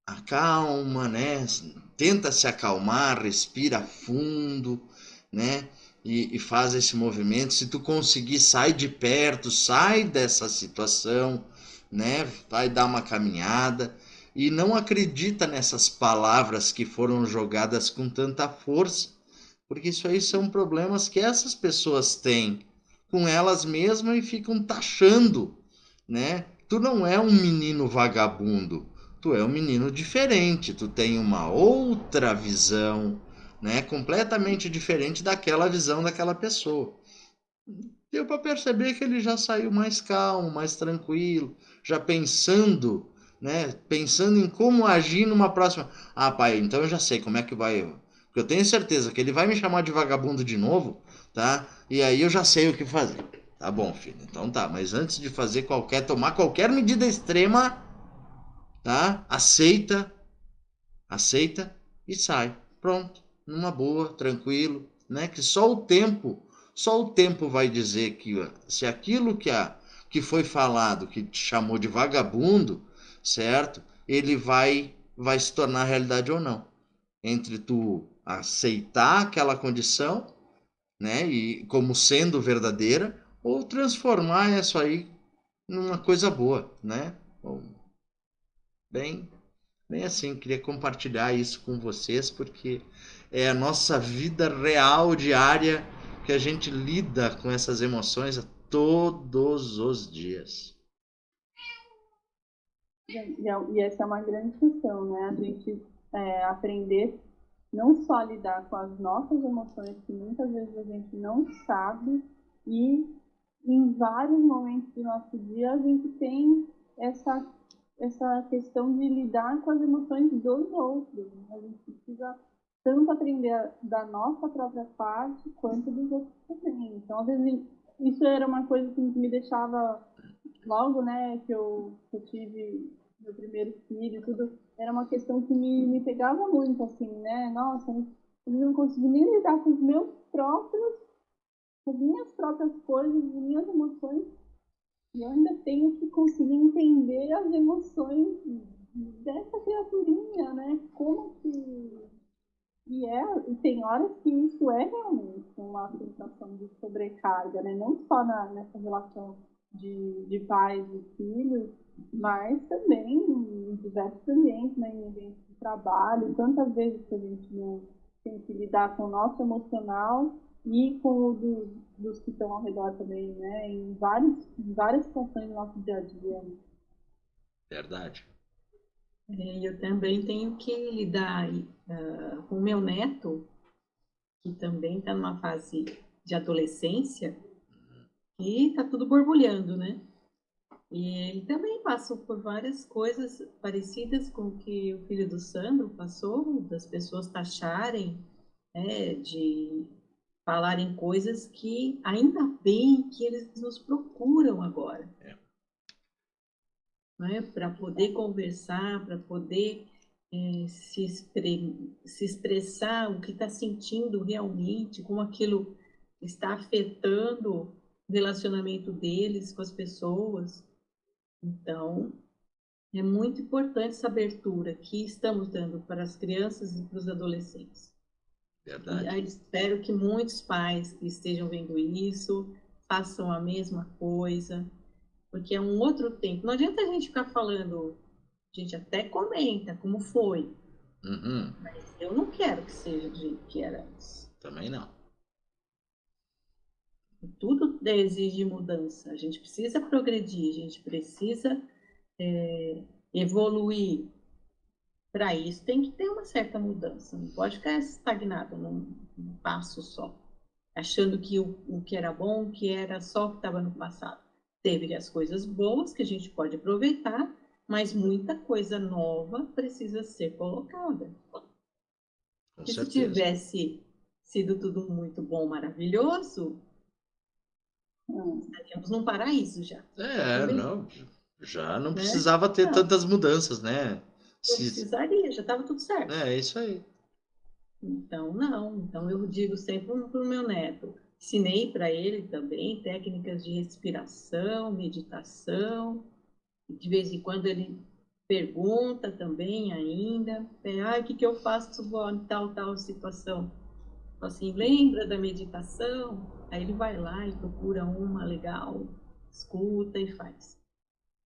Acalma, né? Tenta se acalmar, respira fundo, né? E faz esse movimento. Se tu conseguir, sai de perto, sai dessa situação, né? Vai dar uma caminhada. e não acredita nessas palavras que foram jogadas com tanta força, porque isso aí são problemas que essas pessoas têm com elas mesmas e ficam taxando, né? Tu não é um menino vagabundo, tu é um menino diferente, tu tem uma outra visão, né? Completamente diferente daquela visão daquela pessoa. Deu para perceber que ele já saiu mais calmo, mais tranquilo, já pensando, né? Pensando em como agir numa próxima. Ah, pai, então eu já sei como é que vai. Porque eu tenho certeza que ele vai me chamar de vagabundo de novo, tá? E aí eu já sei o que fazer. Tá bom, filho. Então tá. Mas antes de fazer tomar qualquer medida extrema, tá? Aceita e sai. Pronto, numa boa, tranquilo, né? Que só o tempo vai dizer que se aquilo que foi falado, que te chamou de vagabundo, certo? Ele vai se tornar realidade ou não. Entre tu aceitar aquela condição, né? E como sendo verdadeira, ou transformar isso aí numa coisa boa, né? Bom, bem bem assim, queria compartilhar isso com vocês porque é a nossa vida real diária que a gente lida com essas emoções todos os dias. E essa é uma grande questão, né? A gente aprender não só a lidar com as nossas emoções, que muitas vezes a gente não sabe, e em vários momentos do nosso dia a gente tem essa questão de lidar com as emoções dos outros. A gente precisa tanto aprender da nossa própria parte quanto dos outros também. Então, às vezes, isso era uma coisa que me deixava, logo, né, que eu tive meu primeiro filho, tudo, era uma questão que me pegava muito, assim, né? Nossa, eu não consegui nem lidar com os meus próprios, com as minhas próprias coisas, as minhas emoções, e eu ainda tenho que conseguir entender as emoções dessa criaturinha, né? Como que... E tem horas que isso é realmente uma sensação de sobrecarga, né? Não só nessa relação de pais e filhos, mas também em diversos ambientes, né? Em ambientes de trabalho, tantas vezes que a gente não tem que lidar com o nosso emocional e com o dos que estão ao redor também, né? Em várias situações do nosso dia a dia. Verdade. Eu também tenho que lidar com o meu neto, que também está numa fase de adolescência, e está tudo borbulhando, né? E ele também passou por várias coisas parecidas com o que o filho do Sandro passou, das pessoas taxarem, né, de falarem coisas que ainda bem que eles nos procuram agora. Né, para poder conversar, para poder se expressar o que está sentindo realmente, como aquilo está afetando o relacionamento deles com as pessoas. Então, é muito importante essa abertura que estamos dando para as crianças e para os adolescentes. Verdade. E aí espero que muitos pais que estejam vendo isso façam a mesma coisa, porque é um outro tempo. Não adianta a gente ficar falando, a gente até comenta como foi, mas eu não quero que seja do jeito que era antes. Também não. Tudo exige mudança. A gente precisa progredir, a gente precisa evoluir. Para isso tem que ter uma certa mudança, não pode ficar estagnado num passo só, achando que o que era bom, o que era só o que estava no passado. Teve as coisas boas que a gente pode aproveitar, mas muita coisa nova precisa ser colocada. Com E se certeza. tivesse sido tudo muito bom, maravilhoso, estaríamos num paraíso já. Não. Já não Né? precisava ter tantas mudanças, né? Não precisaria, já estava tudo certo. É isso aí. Então, não. Então, eu digo sempre para o meu neto, ensinei para ele também técnicas de respiração, meditação. De vez em quando ele pergunta também ainda, o que eu faço em tal situação? Assim, lembra da meditação? Aí ele vai lá e procura uma legal, escuta e faz.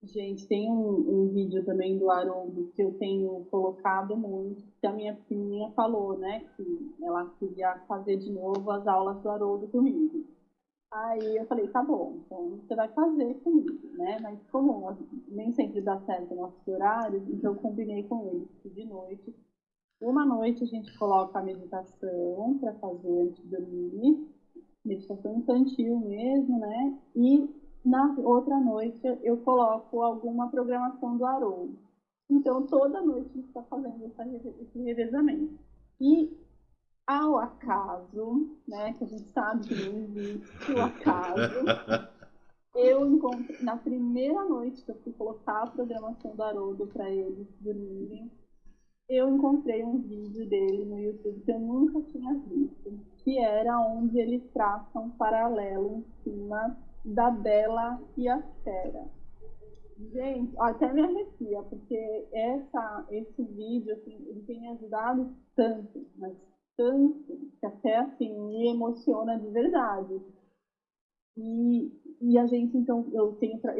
Gente, tem um vídeo também do Haroldo que eu tenho colocado muito, que a minha filhinha falou, né, que ela queria fazer de novo as aulas do Haroldo comigo. Aí eu falei, tá bom, então você vai fazer comigo, né? Mas como nem sempre dá certo o nosso horário, então eu combinei com ele que de noite, uma noite a gente coloca a meditação para fazer antes de dormir, meditação infantil mesmo, né? E na outra noite eu coloco alguma programação do Haroldo. Então toda noite a gente está fazendo esse revezamento. E ao acaso, né, que a gente sabe que não existe o acaso, eu encontrei, na primeira noite que eu fui colocar a programação do Haroldo para eles dormirem, eu encontrei um vídeo dele no YouTube que eu nunca tinha visto, que era onde eles traçam um paralelo em cima da Bela e a Fera. Gente, até me arrepia, porque esse vídeo, assim, ele tem me ajudado tanto, mas tanto, que até, assim, me emociona de verdade. E a gente, então, eu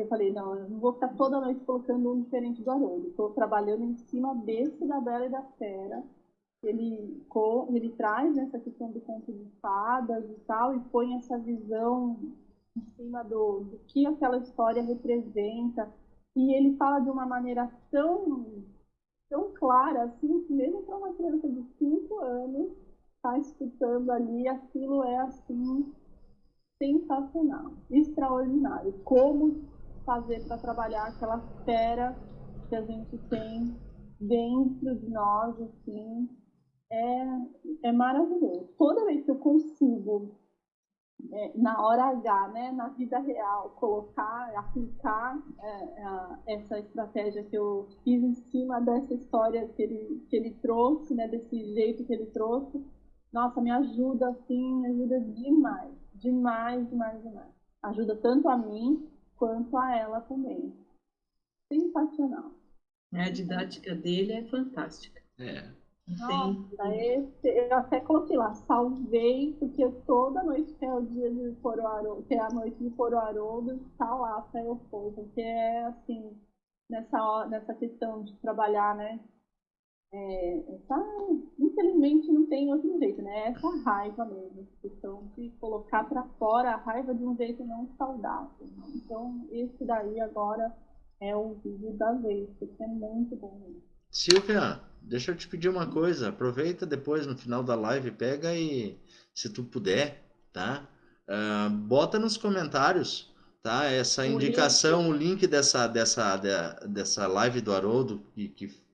falei, não, eu não vou ficar toda noite colocando um diferente do Haroldo. Estou trabalhando em cima desse da Bela e da Fera. Ele traz essa questão do conto de fadas e tal, e põe essa visão em cima do que aquela história representa. E ele fala de uma maneira tão clara, assim, que mesmo para uma criança de 5 anos, está escutando ali, aquilo é, assim, sensacional, extraordinário. Como fazer para trabalhar aquela fera que a gente tem dentro de nós, assim, é maravilhoso. Toda vez que eu consigo, na hora H, né, na vida real, colocar, aplicar essa estratégia que eu fiz em cima dessa história que ele trouxe, né, desse jeito que ele trouxe, nossa, me ajuda, assim, me ajuda demais. Demais, demais, demais. Ajuda tanto a mim quanto a ela também. Sensacional. A didática dele é fantástica. É. Nossa, eu até coloquei lá, salvei, porque toda noite que é o dia de pôr o Haroldo, que é a noite de pôr o Haroldo, tá lá pra eu pôr, porque é assim, nessa questão de trabalhar, né? Infelizmente não tem outro jeito, né? Essa raiva mesmo, questão de colocar para fora a raiva de um jeito não saudável. Né? Então, esse daí agora é o vídeo da vez, porque é muito bom mesmo. Silvia, deixa eu te pedir uma coisa. Aproveita depois no final da live, pega e, se tu puder, tá? Bota nos comentários, tá? Essa indicação, o link dessa live do Haroldo, que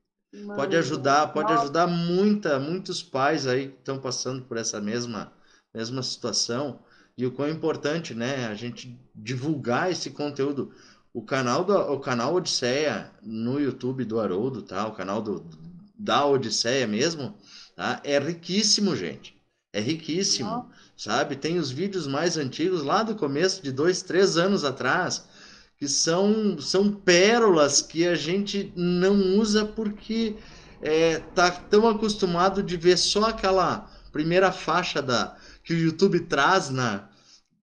pode ajudar muitos pais aí que estão passando por essa mesma situação. E o quão importante, né, a gente divulgar esse conteúdo. O canal Odisseia no YouTube do Haroldo, tá? O canal da Odisseia mesmo, tá? É riquíssimo, gente. É riquíssimo, Nossa. sabe? Tem os vídeos mais antigos lá do começo de 2, 3 anos atrás, que são pérolas que a gente não usa porque tá tão acostumado de ver só aquela primeira faixa que o YouTube traz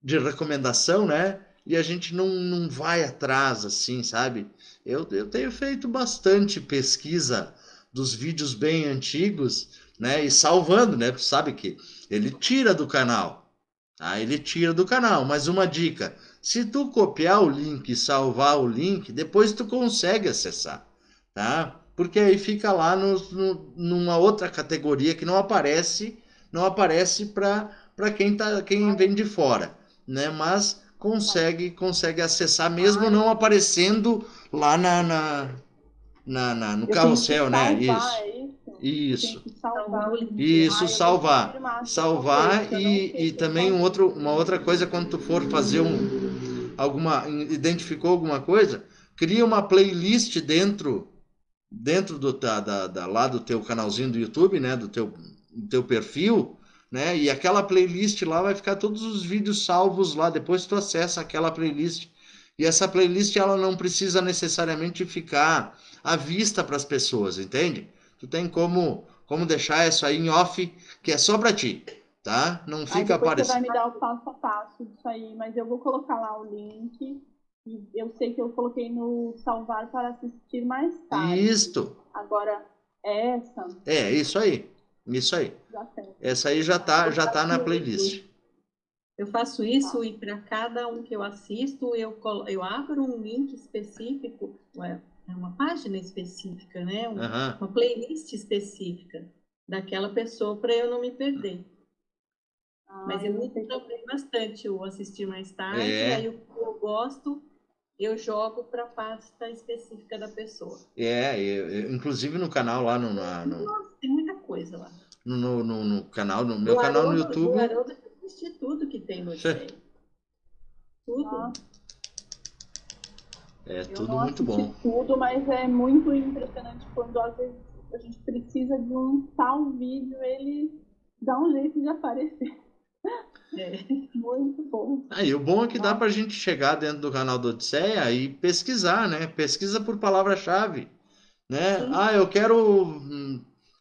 de recomendação, né? E a gente não vai atrás, assim, sabe? Eu tenho feito bastante pesquisa dos vídeos bem antigos, né? E salvando, né? Porque sabe que ele tira do canal. Tá? Ele tira do canal. Mas uma dica: se tu copiar o link e salvar o link, depois tu consegue acessar, tá? Porque aí fica lá numa outra categoria que não aparece para quem vem de fora, né? Mas consegue acessar mesmo não aparecendo lá no carrossel, né? Isso. Isso. Isso, salvar. Salvar e também uma outra coisa, quando tu for fazer identificou alguma coisa, cria uma playlist dentro lá do teu canalzinho do YouTube, né, do teu perfil, né, e aquela playlist lá vai ficar todos os vídeos salvos lá, depois tu acessa aquela playlist, e essa playlist ela não precisa necessariamente ficar à vista para as pessoas, entende? Tu tem como deixar isso aí em off, que é só para ti, tá? Não fica Depois você vai aparecendo. me dar o passo a passo disso aí, mas eu vou colocar lá o link E eu sei que eu coloquei no salvar para assistir mais tarde. Isto. Agora, essa Isso aí. Isso aí. já tem. Essa aí já tá na playlist. Eu faço isso e para cada um que eu assisto, eu abro um link específico, uma página específica, né? Uma playlist específica daquela pessoa para eu não me perder. Mas eu uso também bastante o assistir mais tarde, aí o que eu gosto, eu jogo para a pasta específica da pessoa. Inclusive no canal lá Nossa, tem muita coisa lá. No canal, no meu canal no YouTube. Do Haroldo eu assisti tudo que tem no Odisseia. Tudo. Tudo muito bom. Tudo, mas é muito impressionante quando às vezes a gente precisa de um tal vídeo, ele dá um jeito de aparecer. Muito bom. E o bom é que dá pra gente chegar dentro do canal do Odisseia e pesquisar, né? Pesquisa por palavra-chave, né? Sim. Eu quero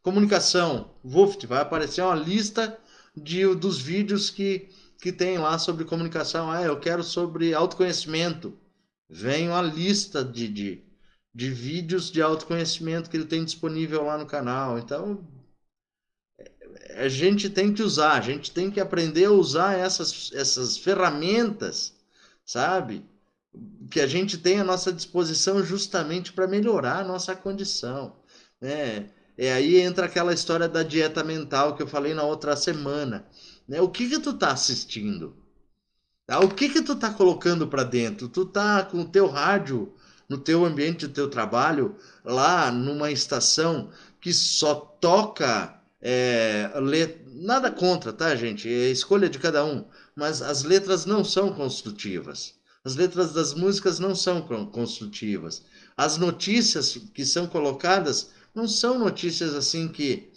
comunicação. Vuft, vai aparecer uma lista dos vídeos que tem lá sobre comunicação. Eu quero sobre autoconhecimento. Vem uma lista de vídeos de autoconhecimento que ele tem disponível lá no canal. Então, a gente tem que usar, a gente tem que aprender a usar essas ferramentas, sabe? Que a gente tem à nossa disposição justamente para melhorar a nossa condição, né? Aí entra aquela história da dieta mental que eu falei na outra semana, né? O que tu tá assistindo? O que tu tá colocando para dentro? Tu tá com o teu rádio no teu ambiente do teu trabalho, lá numa estação que só toca nada contra, tá, gente? É escolha de cada um. Mas as letras não são construtivas. As letras das músicas não são construtivas. As notícias que são colocadas não são notícias assim que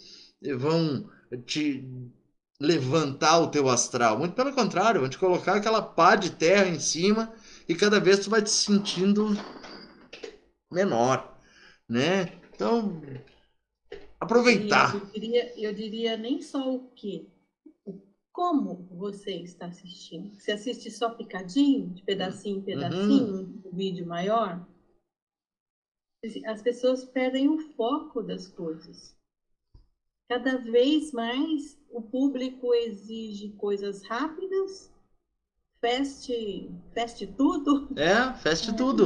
vão te levantar o teu astral. Muito pelo contrário, vão te colocar aquela pá de terra em cima e cada vez tu vai te sentindo menor, né? Então, aproveitar. Eu diria nem só o que, como você está assistindo. Você assiste só picadinho, de pedacinho em pedacinho, um vídeo maior, as pessoas perdem o foco das coisas. Cada vez mais o público exige coisas rápidas, fast tudo. Fast tudo.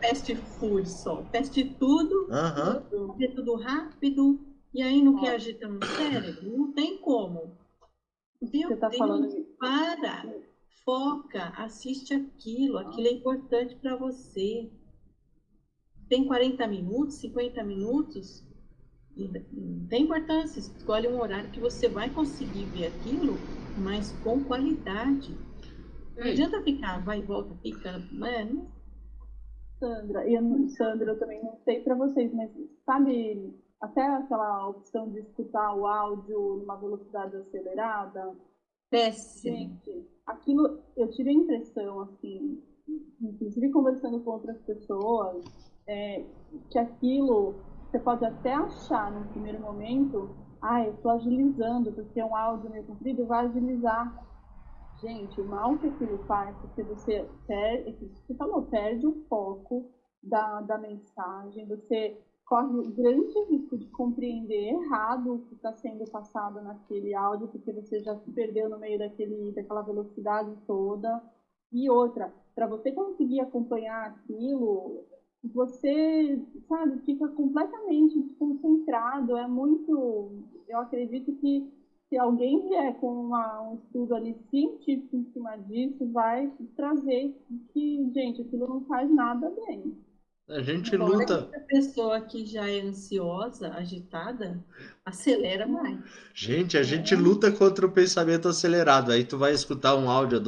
Fast food só. Fast tudo, tudo rápido, e aí não quer agitar no cérebro? Não tem como. Você tá falando para, foca, assiste aquilo é importante para você. Tem 40 minutos, 50 minutos, não tem importância, escolhe um horário que você vai conseguir ver aquilo, mas com qualidade. Não adianta ficar, vai e volta, fica, né? Sandra, eu também não sei para vocês, mas sabe até aquela opção de escutar o áudio numa velocidade acelerada? Péssimo. Gente, aquilo, eu tive a impressão, assim, inclusive conversando com outras pessoas, que aquilo, você pode até achar no primeiro momento, eu estou agilizando, porque é um áudio meio comprido, vai agilizar. Gente, o mal que aquilo faz, porque você perde o foco da mensagem, você corre o grande risco de compreender errado o que está sendo passado naquele áudio, porque você já se perdeu no meio daquela velocidade toda. E outra, para você conseguir acompanhar aquilo, você, sabe, fica completamente desconcentrado. É muito... Eu acredito que se alguém vier com um estudo ali científico em cima disso, vai trazer que, gente, aquilo não faz nada bem. A gente luta. A pessoa que já é ansiosa, agitada, acelera mais. Gente, a gente luta contra o pensamento acelerado. Aí tu vai escutar um áudio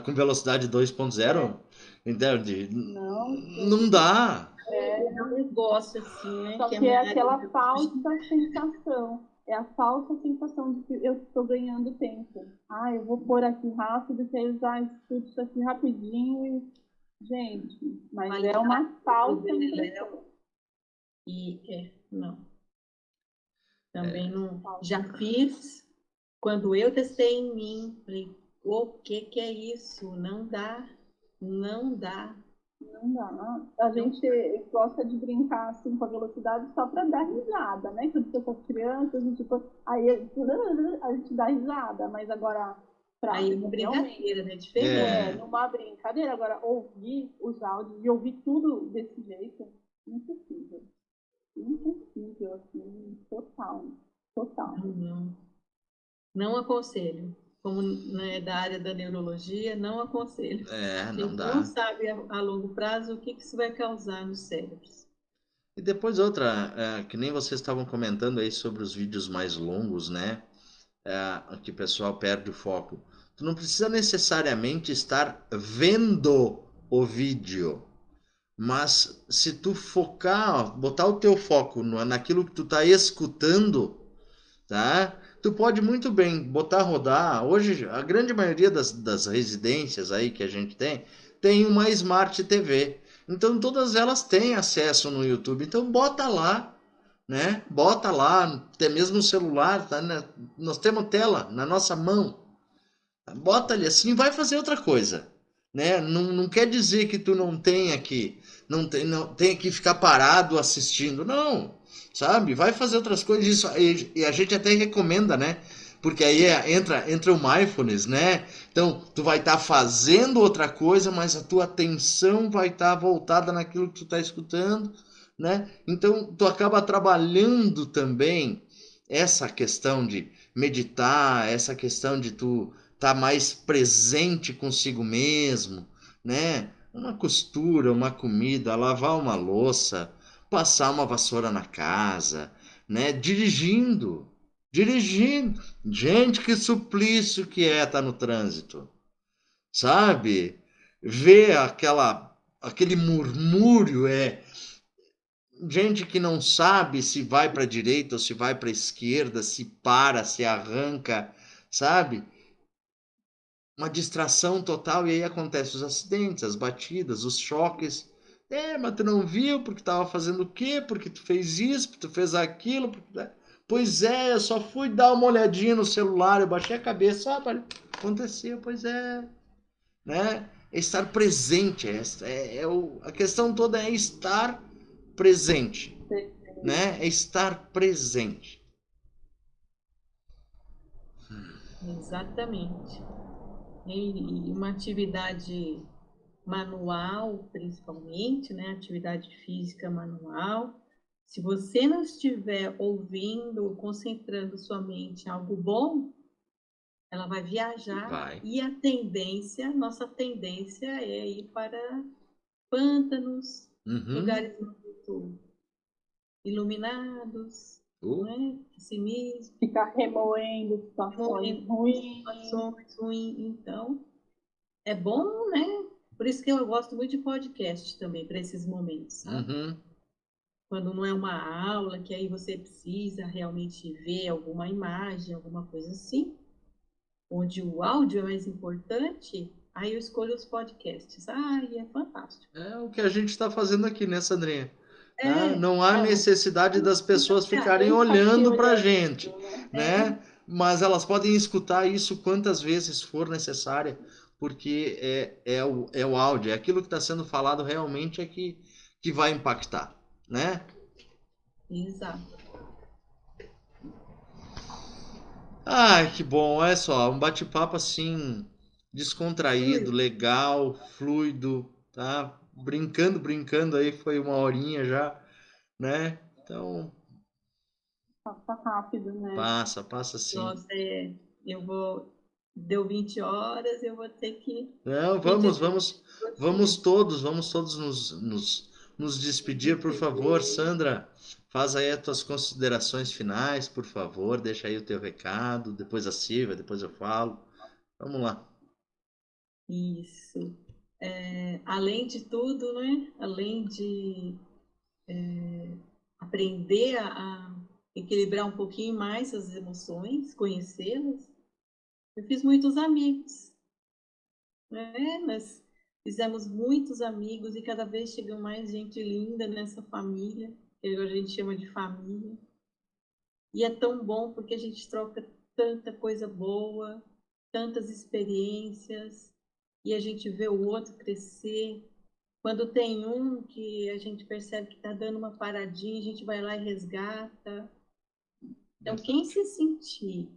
com velocidade 2.0, entende? Não dá. É um negócio assim, né? Só que é aquela falsa sensação. É a falsa sensação de que eu estou ganhando tempo. Eu vou pôr aqui rápido, que aí eu já escuto isso aqui rapidinho e... Gente, mas é uma falsa impressão. Não. Também não. Já fiz. Quando eu testei em mim, falei, o que é isso? Não dá. Não dá. Não dá. A gente gosta de brincar assim com a velocidade só para dar risada, né? Quando eu com as crianças, a gente, aí a gente dá risada, mas agora Aí é para uma realmente brincadeira, né? Diferente. numa brincadeira, agora ouvir os áudios e ouvir tudo desse jeito, impossível. Impossível, assim, total. Total. Não, não aconselho. Como é da área da neurologia, não aconselho. A Não gente não dá. sabe a longo prazo o que isso vai causar nos cérebros. E depois outra, que nem vocês estavam comentando aí sobre os vídeos mais longos, né? Que o pessoal perde o foco. Tu não precisa necessariamente estar vendo o vídeo, mas se tu focar, botar o teu foco naquilo que tu tá escutando, tá? Tu pode muito bem botar rodar. Hoje, a grande maioria das residências aí que a gente tem uma Smart TV. Então, todas elas têm acesso no YouTube. Então, bota lá, né? Bota lá, até mesmo no celular, tá? Nós temos tela na nossa mão. Bota ali assim, vai fazer outra coisa, né? Não quer dizer que tu não tenha que não tenha que ficar parado assistindo, não, sabe? Vai fazer outras coisas isso, e a gente até recomenda, né? Porque aí entra o mindfulness, né? Então tu vai estar fazendo outra coisa, mas a tua atenção vai estar voltada naquilo que tu está escutando, né? Então tu acaba trabalhando também essa questão de meditar, essa questão de tu estar mais presente consigo mesmo, né? Uma costura, uma comida, lavar uma louça, passar uma vassoura na casa, né? Dirigindo. Gente, que suplício que é estar no trânsito, sabe? Ver aquele murmúrio gente que não sabe se vai para a direita ou se vai para a esquerda, se para, se arranca, sabe? Uma distração total e aí acontecem os acidentes, as batidas, os choques. Mas tu não viu porque tava fazendo o quê? Porque tu fez isso, porque tu fez aquilo. Pois é, eu só fui dar uma olhadinha no celular, eu baixei a cabeça, aconteceu, pois é, né? É estar presente, a questão toda é estar presente, né? É estar presente. Exatamente. E uma atividade manual, principalmente, né? Atividade física manual. Se você não estiver ouvindo, concentrando sua mente em algo bom, ela vai viajar Vai. e nossa tendência é ir para pântanos, lugares muito iluminados, né? Pessimismo, Ficar remoendo situações ruins. Então, é bom, né? Por isso que eu gosto muito de podcast também, para esses momentos, sabe? Quando não é uma aula, que aí você precisa realmente ver alguma imagem, alguma coisa assim, onde o áudio é mais importante, aí eu escolho os podcasts. E é fantástico. É o que a gente está fazendo aqui, né, Sandrinha? Tá? É, Não há necessidade das pessoas ficarem olhando para a gente, né? Mas elas podem escutar isso quantas vezes for necessária, porque é o áudio, é aquilo que está sendo falado realmente que vai impactar, né? exato. Ai, que bom, olha só, um bate-papo assim, descontraído, legal, fluido, tá? Brincando aí, foi uma horinha já, né? Então, passa rápido, né? passa sim. Nossa, eu vou. Deu 20 horas, eu vou ter que Não, pedir vamos todos nos despedir, por favor. Sandra, faz aí as tuas considerações finais, por favor. Deixa aí o teu recado, depois a Silvia, depois eu falo. Vamos lá. Isso. Além de tudo, né? Além de aprender a equilibrar um pouquinho mais as emoções, conhecê-las, eu fiz muitos amigos, né? Nós fizemos muitos amigos e cada vez chega mais gente linda nessa família, que a gente chama de família. E é tão bom porque a gente troca tanta coisa boa, tantas experiências, e a gente vê o outro crescer, Quando tem um que a gente percebe que está dando uma paradinha, a gente vai lá e resgata. Então, quem se sentir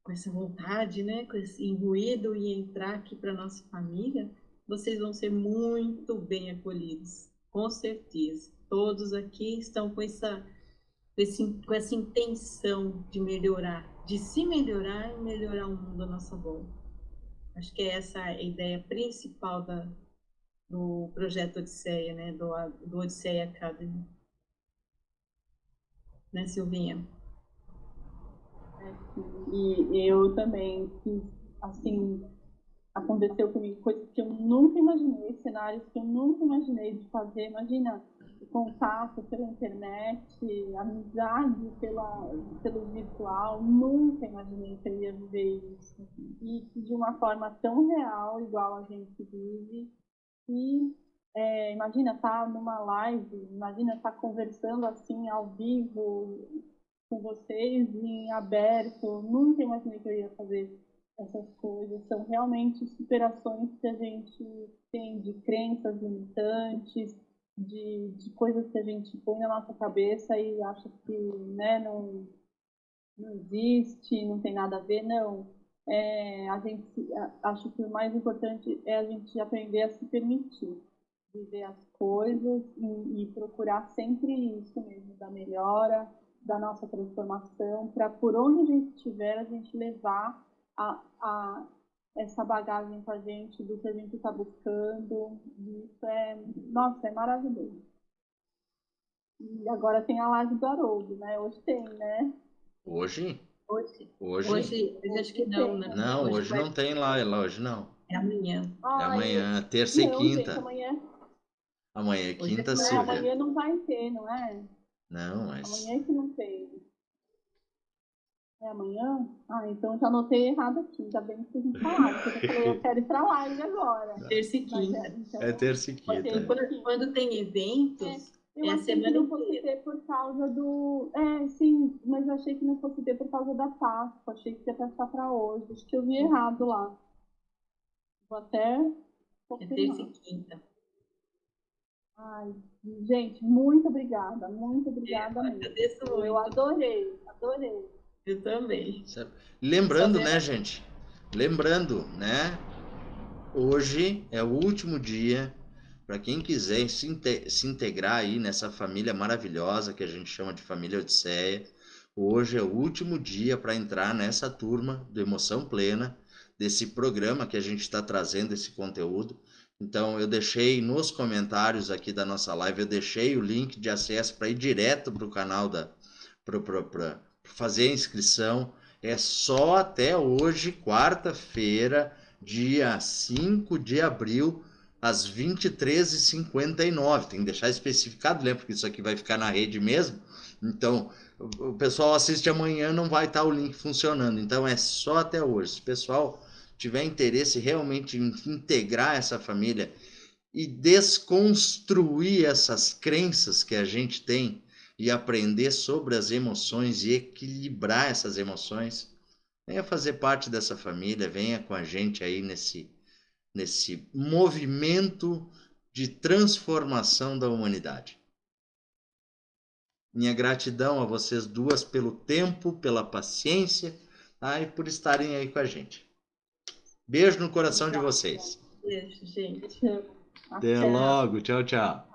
com essa vontade, né, com esse imbuído e entrar aqui para nossa família, vocês vão ser muito bem acolhidos, com certeza. Todos aqui estão com com essa intenção de melhorar, de se melhorar e melhorar o mundo à nossa volta. Acho que é essa a ideia principal do projeto Odisseia, né, do Odisseia Academy. Né, Silvinha? E eu também fiz, assim, aconteceu comigo coisas que eu nunca imaginei, cenários que eu nunca imaginei de fazer. Imagina, contato pela internet, amizade pelo virtual, nunca imaginei que eu ia viver isso. E de uma forma tão real, igual a gente vive. E imagina estar numa live, imagina estar conversando assim ao vivo com vocês em aberto. Nunca imaginei que eu ia fazer essas coisas. São realmente superações que a gente tem de crenças limitantes, de coisas que a gente põe na nossa cabeça e acha que, né, não existe, não tem nada a ver. Não. Acho que o mais importante é a gente aprender a se permitir viver as coisas e procurar sempre isso mesmo, da melhora, da nossa transformação, para por onde a gente estiver, a gente levar essa bagagem com a gente do que a gente está buscando. Isso nossa, é maravilhoso. E agora tem a live do Haroldo, né? Hoje tem, né? Hoje? Hoje acho que não, né? Não, hoje não tem lá, hoje não. É amanhã. É amanhã, terça e quinta. Gente, amanhã. Amanhã é quinta, Não, Silvia. amanhã não vai ter, não é? Não, mas... Amanhã é que não tem. É amanhã? Ah, então já anotei errado aqui. Ainda bem que a gente falaram, porque eu falei, eu quero ir pra live agora. Terça e quinta. Então, terça e quinta. Quando tem eventos, eu achei que não fosse ter por causa do... sim, mas eu achei que não fosse ter por causa da Páscoa. Achei que ia passar pra hoje. Acho que eu vi errado lá. Vou até... É terça e quinta. Ai, gente, muito obrigada mesmo. Eu adorei. Eu também. Lembrando, né, gente? Lembrando, né? Hoje é o último dia para quem quiser se integrar aí nessa família maravilhosa que a gente chama de família Odisseia. Hoje é o último dia para entrar nessa turma do Emoção Plena, desse programa que a gente está trazendo esse conteúdo. Então eu deixei nos comentários aqui da nossa live, eu deixei o link de acesso para ir direto para o canal para fazer a inscrição. É só até hoje, quarta-feira, dia 5 de abril, às 23h59. Tem que deixar especificado, né? Porque isso aqui vai ficar na rede mesmo. Então, o pessoal assiste amanhã, não vai estar o link funcionando. Então, é só até hoje. Se o pessoal tiver interesse realmente em integrar essa família e desconstruir essas crenças que a gente tem e aprender sobre as emoções e equilibrar essas emoções, venha fazer parte dessa família, venha com a gente aí nesse movimento de transformação da humanidade. Minha gratidão a vocês duas pelo tempo, pela paciência, tá? E por estarem aí com a gente. Beijo no coração de vocês. Beijo, gente. Até logo. Tchau, tchau.